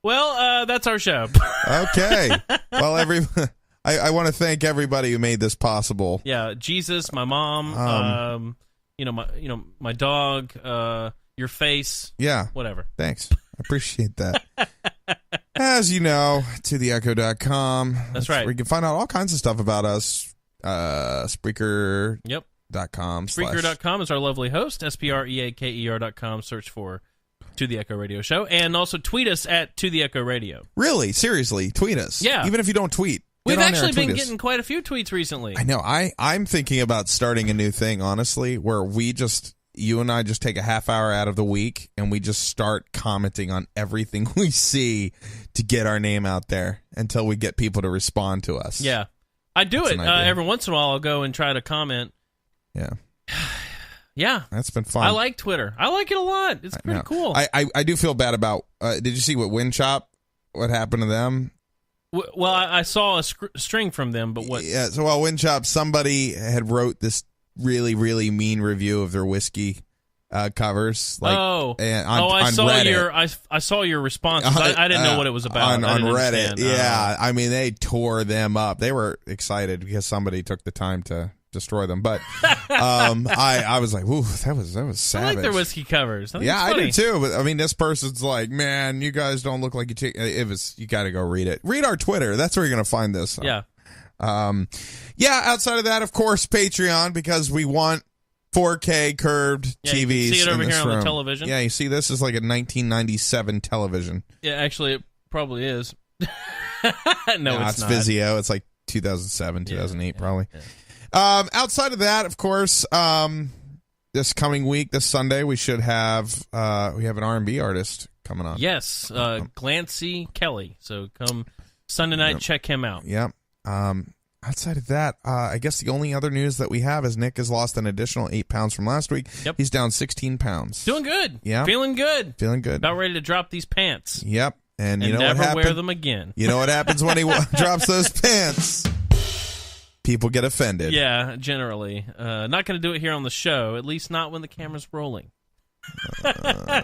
Speaker 2: Well, that's our show.
Speaker 4: Okay. Well, I want to thank everybody who made this possible.
Speaker 2: Yeah, Jesus, my mom, my dog, your face.
Speaker 4: Yeah.
Speaker 2: Whatever.
Speaker 4: Thanks. I appreciate that. As you know, totheecho.com.
Speaker 2: That's right.
Speaker 4: Where you can find out all kinds of stuff about us. Spreaker.
Speaker 2: Yep.
Speaker 4: .com.
Speaker 2: Spreaker.com is our lovely host. SPREAKER.com. Search for To The Echo Radio Show. And also tweet us at To The Echo Radio.
Speaker 4: Really? Seriously? Tweet us.
Speaker 2: Yeah.
Speaker 4: Even if you don't tweet.
Speaker 2: We've actually been getting quite a few tweets recently.
Speaker 4: I know. I'm thinking about starting a new thing, honestly, where you and I just take a half hour out of the week and we just start commenting on everything we see to get our name out there until we get people to respond to us.
Speaker 2: Yeah. I do
Speaker 4: That's
Speaker 2: it.
Speaker 4: an idea.
Speaker 2: Every once in a while, I'll go and try to comment.
Speaker 4: Yeah.
Speaker 2: Yeah.
Speaker 4: That's been fun.
Speaker 2: I like Twitter. I like it a lot. It's pretty cool.
Speaker 4: I do feel bad about, did you see what happened to them?
Speaker 2: Well, I saw a string from them, but what?
Speaker 4: Yeah, so Windchop, somebody had wrote this really, really mean review of their whiskey covers. Like,
Speaker 2: I saw
Speaker 4: Reddit.
Speaker 2: I saw your response. I didn't know what it was about.
Speaker 4: On Reddit. Yeah, I mean, they tore them up. They were excited because somebody took the time to destroy them. But I was like, ooh, that was savage.
Speaker 2: I like their whiskey covers.
Speaker 4: I do too. But I mean, this person's like, man, you guys don't look like you take. You got to go read it. Read our Twitter. That's where you're gonna find this.
Speaker 2: Yeah.
Speaker 4: Outside of that, of course, Patreon, because we want 4K curved TVs.
Speaker 2: You can see it over here on the television.
Speaker 4: Yeah, you see, this is like a 1997 television.
Speaker 2: Yeah, actually, it probably is. No, it's not.
Speaker 4: Vizio. It's like 2007, 2008, probably.
Speaker 2: Yeah.
Speaker 4: Outside of that, of course, this coming week, this Sunday, we should have we have an R&B artist coming on.
Speaker 2: Yes, Glancy Kelly. So come Sunday night, check him out.
Speaker 4: Yep. Outside of that, I guess the only other news that we have is Nick has lost an additional 8 pounds from last week.
Speaker 2: Yep.
Speaker 4: He's down 16 pounds.
Speaker 2: Doing good.
Speaker 4: Yeah.
Speaker 2: Feeling good.
Speaker 4: Feeling good.
Speaker 2: About ready to drop these pants.
Speaker 4: Yep. And you know
Speaker 2: never
Speaker 4: what happened?
Speaker 2: wear them again.
Speaker 4: You know what happens when he drops those pants? People get offended.
Speaker 2: Yeah, generally. Not going to do it here on the show, at least not when the camera's rolling.
Speaker 4: I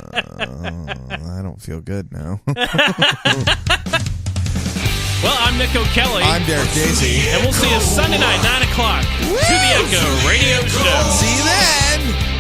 Speaker 4: don't feel good now.
Speaker 2: Well, I'm Nick O'Kelly.
Speaker 4: I'm Derek Casey.
Speaker 2: And we'll see you Sunday night, 9 o'clock, To The Echo Radio Show.
Speaker 4: See you then.